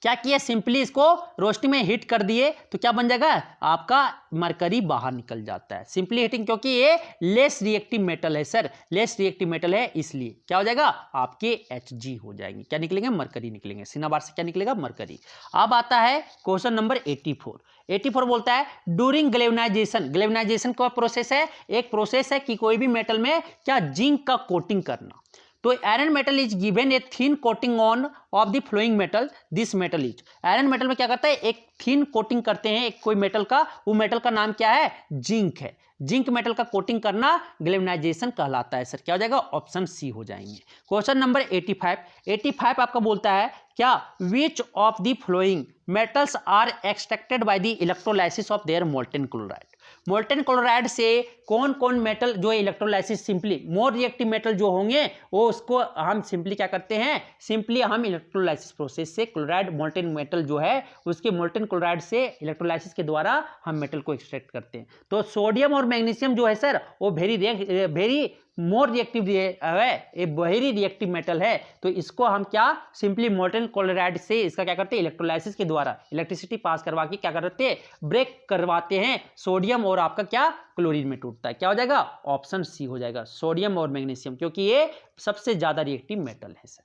क्या किया, सिंपली इसको रोशनी में हीट कर दिए तो क्या बन जाएगा, आपका मरकरी बाहर निकल जाता है। सिंपली हीटिंग, क्योंकि ये लेस रिएक्टिव मेटल है सर, लेस रिएक्टिव मेटल है, इसलिए क्या हो जाएगा, आपके Hg हो जाएंगे। क्या निकलेंगे, मरकरी निकलेंगे। सिनाबार से क्या निकलेगा, मरकरी। अब आता है क्वेश्चन नंबर 84। 84 बोलता है ड्यूरिंग गैल्वेनाइजेशन। गैल्वेनाइजेशन का प्रोसेस है, एक प्रोसेस है कि कोई भी मेटल में क्या जिंक का कोटिंग करना। तो iron metal is given a thin coating on off the following metal, this metal is, iron metal में क्या करता है, एक थिन कोटिंग करते हैं एक कोई मेटल का, वो मेटल का नाम क्या है, जिंक है। जिंक मेटल का कोटिंग करना गैल्वेनाइजेशन कहलाता है सर। क्या हो जाएगा, ऑप्शन सी हो जाएंगे। क्वेश्चन नंबर 85 आपका बोलता है क्या, which of the following metals are extracted by the electrolysis of their molten chloride, molten chloride से कौन कौन मेटल जो electrolysis, simply more reactive metal जो होंगे वो उसको हम सिंपली क्या करते हैं, सिंपली हम इलेक्ट्रोलाइसिस प्रोसेस से क्लोराइड मोल्टेन मेटल जो है उसके मोल्टेन क्लोराइड से इलेक्ट्रोलाइसिस के द्वारा हम मेटल को एक्सट्रैक्ट करते हैं। तो सोडियम और मैग्नीशियम जो है सर वो वेरी मोर रिएक्टिव है, ये वेरी रिएक्टिव मेटल है, तो इसको हम क्या सिंपली मोल्टेन क्लोराइड से इसका क्या करते हैं, इलेक्ट्रोलाइसिस के द्वारा इलेक्ट्रिसिटी पास करवा के क्या करते हैं, ब्रेक करवाते हैं, सोडियम और आपका क्या क्लोरीन में टूटता है। क्या हो जाएगा, ऑप्शन सी हो जाएगा, सोडियम और मैग्नीशियम, क्योंकि ये सबसे ज्यादा रिएक्टिव मेटल है सर।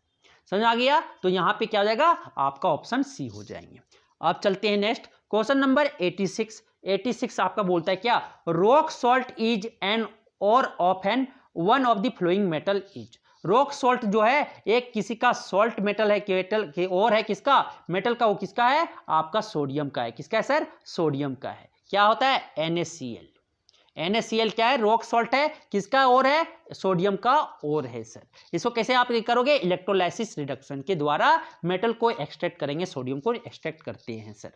समझ आ गया, तो यहां पे क्या हो जाएगा, आपका ऑप्शन सी हो जाएंगे। अब चलते हैं नेक्स्ट क्वेश्चन नंबर 86 आपका बोलता है क्या, rock salt is an ore of an one of the following metal is, rock salt जो है एक किसी का सॉल्ट मेटल है, मेटल के और है किसका, मेटल का, वो किसका है, आपका सोडियम का है। किसका है सर, सोडियम का है। क्या होता है, NaCl, NaCl क्या है, रॉक सॉल्ट है, किसका और है, सोडियम का और है सर। इसको कैसे आप करोगे, इलेक्ट्रोलाइसिस रिडक्शन के द्वारा मेटल को एक्सट्रैक्ट करेंगे, सोडियम को एक्सट्रैक्ट करते हैं सर।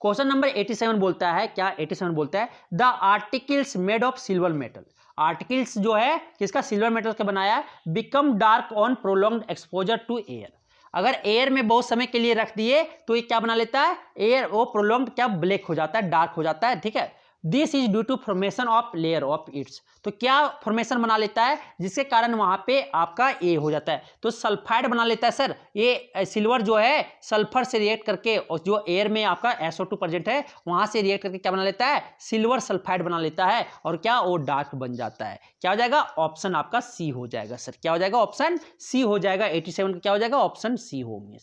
क्वेश्चन नंबर 87 बोलता है क्या, 87 बोलता है the articles made of silver metal, articles जो है किसका, सिल्वर मेटल का बनाया है, become dark on prolonged exposure to air, अगर एयर में बहुत समय के लिए रख दिए तो ये क्या बना लेता है, एयर वो प्रोलॉन्ग्ड क्या ब्लैक हो जाता है, डार्क हो जाता है, ठीक है। This is due to formation of layer of its, तो क्या फॉर्मेशन बना लेता है जिसके कारण वहां पे आपका ए हो जाता है, तो सल्फाइड बना लेता है सर। ये सिल्वर जो है सल्फर से रिएक्ट करके, और जो एयर में आपका SO2 प्रेजेंट है वहां से रिएक्ट करके क्या बना लेता है, सिल्वर सल्फाइड बना लेता है, और क्या वो डार्क बन जाता है। क्या हो जाएगा, ऑप्शन आपका सी हो जाएगा सर। क्या हो जाएगा, ऑप्शन सी हो जाएगा। 87 का क्या हो जाएगा, ऑप्शन सी होंगे।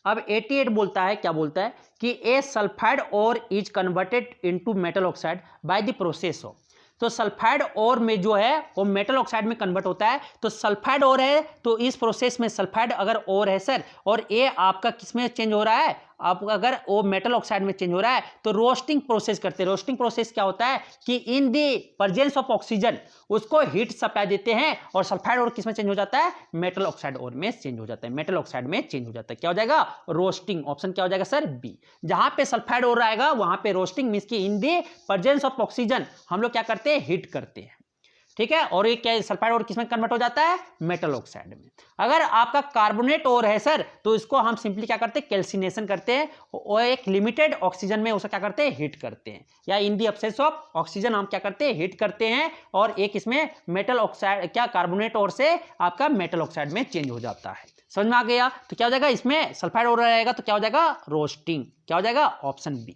अब 88 बोलता है, क्या बोलता है कि ए सल्फाइड और is converted into metal oxide by the process of, तो सल्फाइड और में जो है वो मेटल ऑक्साइड में कन्वर्ट होता है। तो सल्फाइड और है तो इस प्रोसेस में सल्फाइड अगर और है सर, और ए आपका किस में चेंज हो रहा है, आप अगर वो मेटल ऑक्साइड में चेंज हो रहा है तो रोस्टिंग प्रोसेस करते हैं। रोस्टिंग प्रोसेस क्या होता है कि इन दी प्रेजेंस ऑफ ऑक्सीजन उसको हीट सप्लाई देते हैं, और सल्फाइड और किस में चेंज हो जाता है, मेटल ऑक्साइड और में चेंज हो जाता है, मेटल ऑक्साइड में चेंज हो जाता है। क्या हो जाएगा, रोस्टिंग। ऑप्शन क्या हो जाएगा सर, बी। जहां पे सल्फाइड और आएगा वहां पे रोस्टिंग मींस की इन दी प्रेजेंस ऑफ ऑक्सीजन हम लोग क्या करते हैं, हीट करते हैं, ठीक है। और ये क्या सल्फाइड और किसमें कन्वर्ट हो जाता है, मेटल ऑक्साइड में। अगर आपका कार्बोनेट और है सर तो इसको हम सिंपली क्या करते हैं, कैल्सिनेशन करते हैं, और एक लिमिटेड ऑक्सीजन में उसे क्या करते हैं, हीट करते हैं, या इन दी एब्सेंस ऑफ ऑक्सीजन हम क्या करते हैं, हीट करते हैं। और एक इसमें मेटल ऑक्साइड क्या कार्बोनेट और से आपका मेटल ऑक्साइड में चेंज हो जाता है। समझ में आ गया, तो क्या हो जाएगा, इसमें सल्फाइड और रहेगा तो क्या हो जाएगा, रोस्टिंग। क्या हो जाएगा, ऑप्शन बी।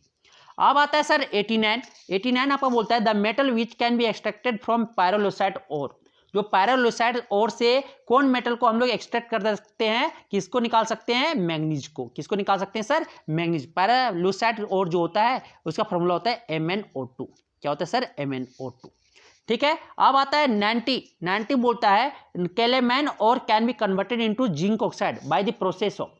अब आता है सर 89 आपका बोलता है the metal which can be extracted from pyrolusite ore, जो पायरोलुसाइड ओर से कौन मेटल को हम लोग एक्सट्रैक्ट कर सकते हैं, किसको निकाल सकते हैं, मैग्नीज को। किसको निकाल सकते हैं सर, मैग्नीज। पायरोलुसाइड ओर जो होता है उसका फॉर्मूला होता है MnO2। क्या होता है सर, MnO2, ठीक है। अब आता है 90 बोलता है calamine ore can be converted into zinc oxide by the process of,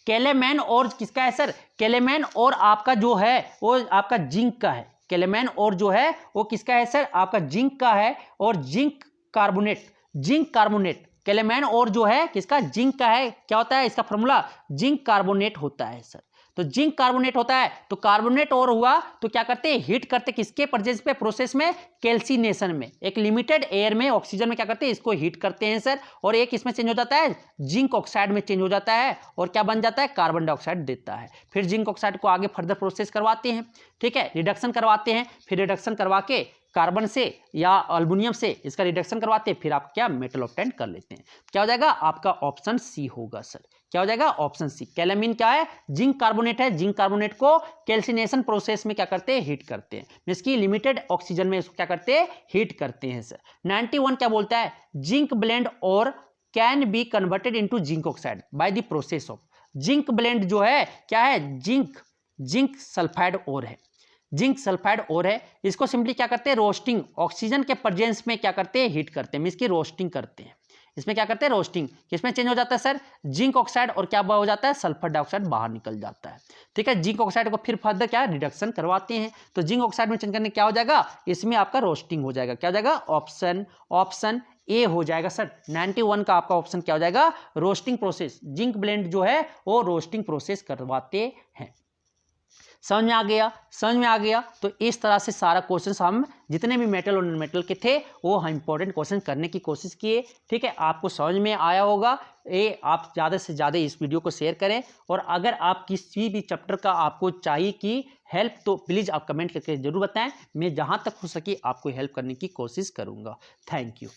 calamine ore किसका है सर, कैलेमैन और आपका जो है वो आपका जिंक का है। कैलेमैन और जो है वो किसका है सर, आपका जिंक का है। और जिंक कार्बोनेट कैलेमैन और जो है किसका, जिंक का है। क्या होता है इसका फॉर्मूला, जिंक कार्बोनेट होता है सर। तो जिंक कार्बोनेट होता है, तो कार्बोनेट और हुआ तो क्या करते हैं, हीट करते किसके प्रेजेंस पे, प्रोसेस में, कैल्सिनेशन में, एक लिमिटेड एयर में ऑक्सीजन में क्या करते हैं, इसको हीट करते हैं सर। और एक इसमें चेंज हो जाता है, जिंक ऑक्साइड में चेंज हो जाता है, और क्या बन जाता है, कार्बन डाइऑक्साइड देता है। फिर जिंक ऑक्साइड को आगे फर्दर प्रोसेस करवाते हैं, ठीक है, रिडक्शन करवाते हैं। फिर रिडक्शन करवा के कार्बन से या अल्युमिनियम से इसका रिडक्शन करवाते हैं, फिर आप क्या मेटल ऑब्टेन कर लेते हैं। क्या हो जाएगा, आपका ऑप्शन सी होगा सर। क्या हो जाएगा, ऑप्शन सी। कैलेमिन क्या है, जिंक कार्बोनेट है। जिंक कार्बोनेट को कैल्सिनेशन प्रोसेस में क्या करते हैं, हीट करते हैं, इसकी लिमिटेड ऑक्सीजन में इसको क्या करते हैं, हीट करते हैं सर। 91 क्या बोलता है, जिंक ब्लेंड और can be converted into zinc oxide by the process of, zinc blende जो है क्या है, जिंक सल्फाइड और है। जिंक सल्फाइड और है, इसको सिंपली क्या करते हैं, रोस्टिंग, ऑक्सीजन के प्रेजेंस में क्या करते हैं, हीट करते हैं, मींस की रोस्टिंग करते हैं। इसमें क्या करते हैं, रोस्टिंग, किसमें चेंज हो जाता है सर, जिंक ऑक्साइड और क्या हो जाता है, सल्फर डाइऑक्साइड बाहर निकल जाता है। ठीक है, जिंक ऑक्साइड को फिर फर्दर क्या रिडक्शन करवाते हैं, तो जिंक ऑक्साइड में चेंज करने क्या हो जाएगा, इसमें आपका रोस्टिंग हो जाएगा। क्या हो जाएगा, ऑप्शन ए हो जाएगा सर। 91 का आपका ऑप्शन क्या हो जाएगा, रोस्टिंग प्रोसेस। जिंक ब्लेंड जो है वो रोस्टिंग प्रोसेस करवाते हैं। समझ में आ गया, समझ में आ गया। तो इस तरह से सारा क्वेश्चन हम जितने भी मेटल और नॉन मेटल के थे वो हम इंपॉर्टेंट क्वेश्चन करने की कोशिश किए। ठीक है, आपको समझ में आया होगा। ये आप ज़्यादा से ज़्यादा इस वीडियो को शेयर करें, और अगर आप किसी भी चैप्टर का आपको चाहिए कि हेल्प, तो प्लीज़ आप कमेंट करके जरूर बताएं। मैं जहाँ तक हो सके आपको हेल्प करने की कोशिश करूँगा। Thank you.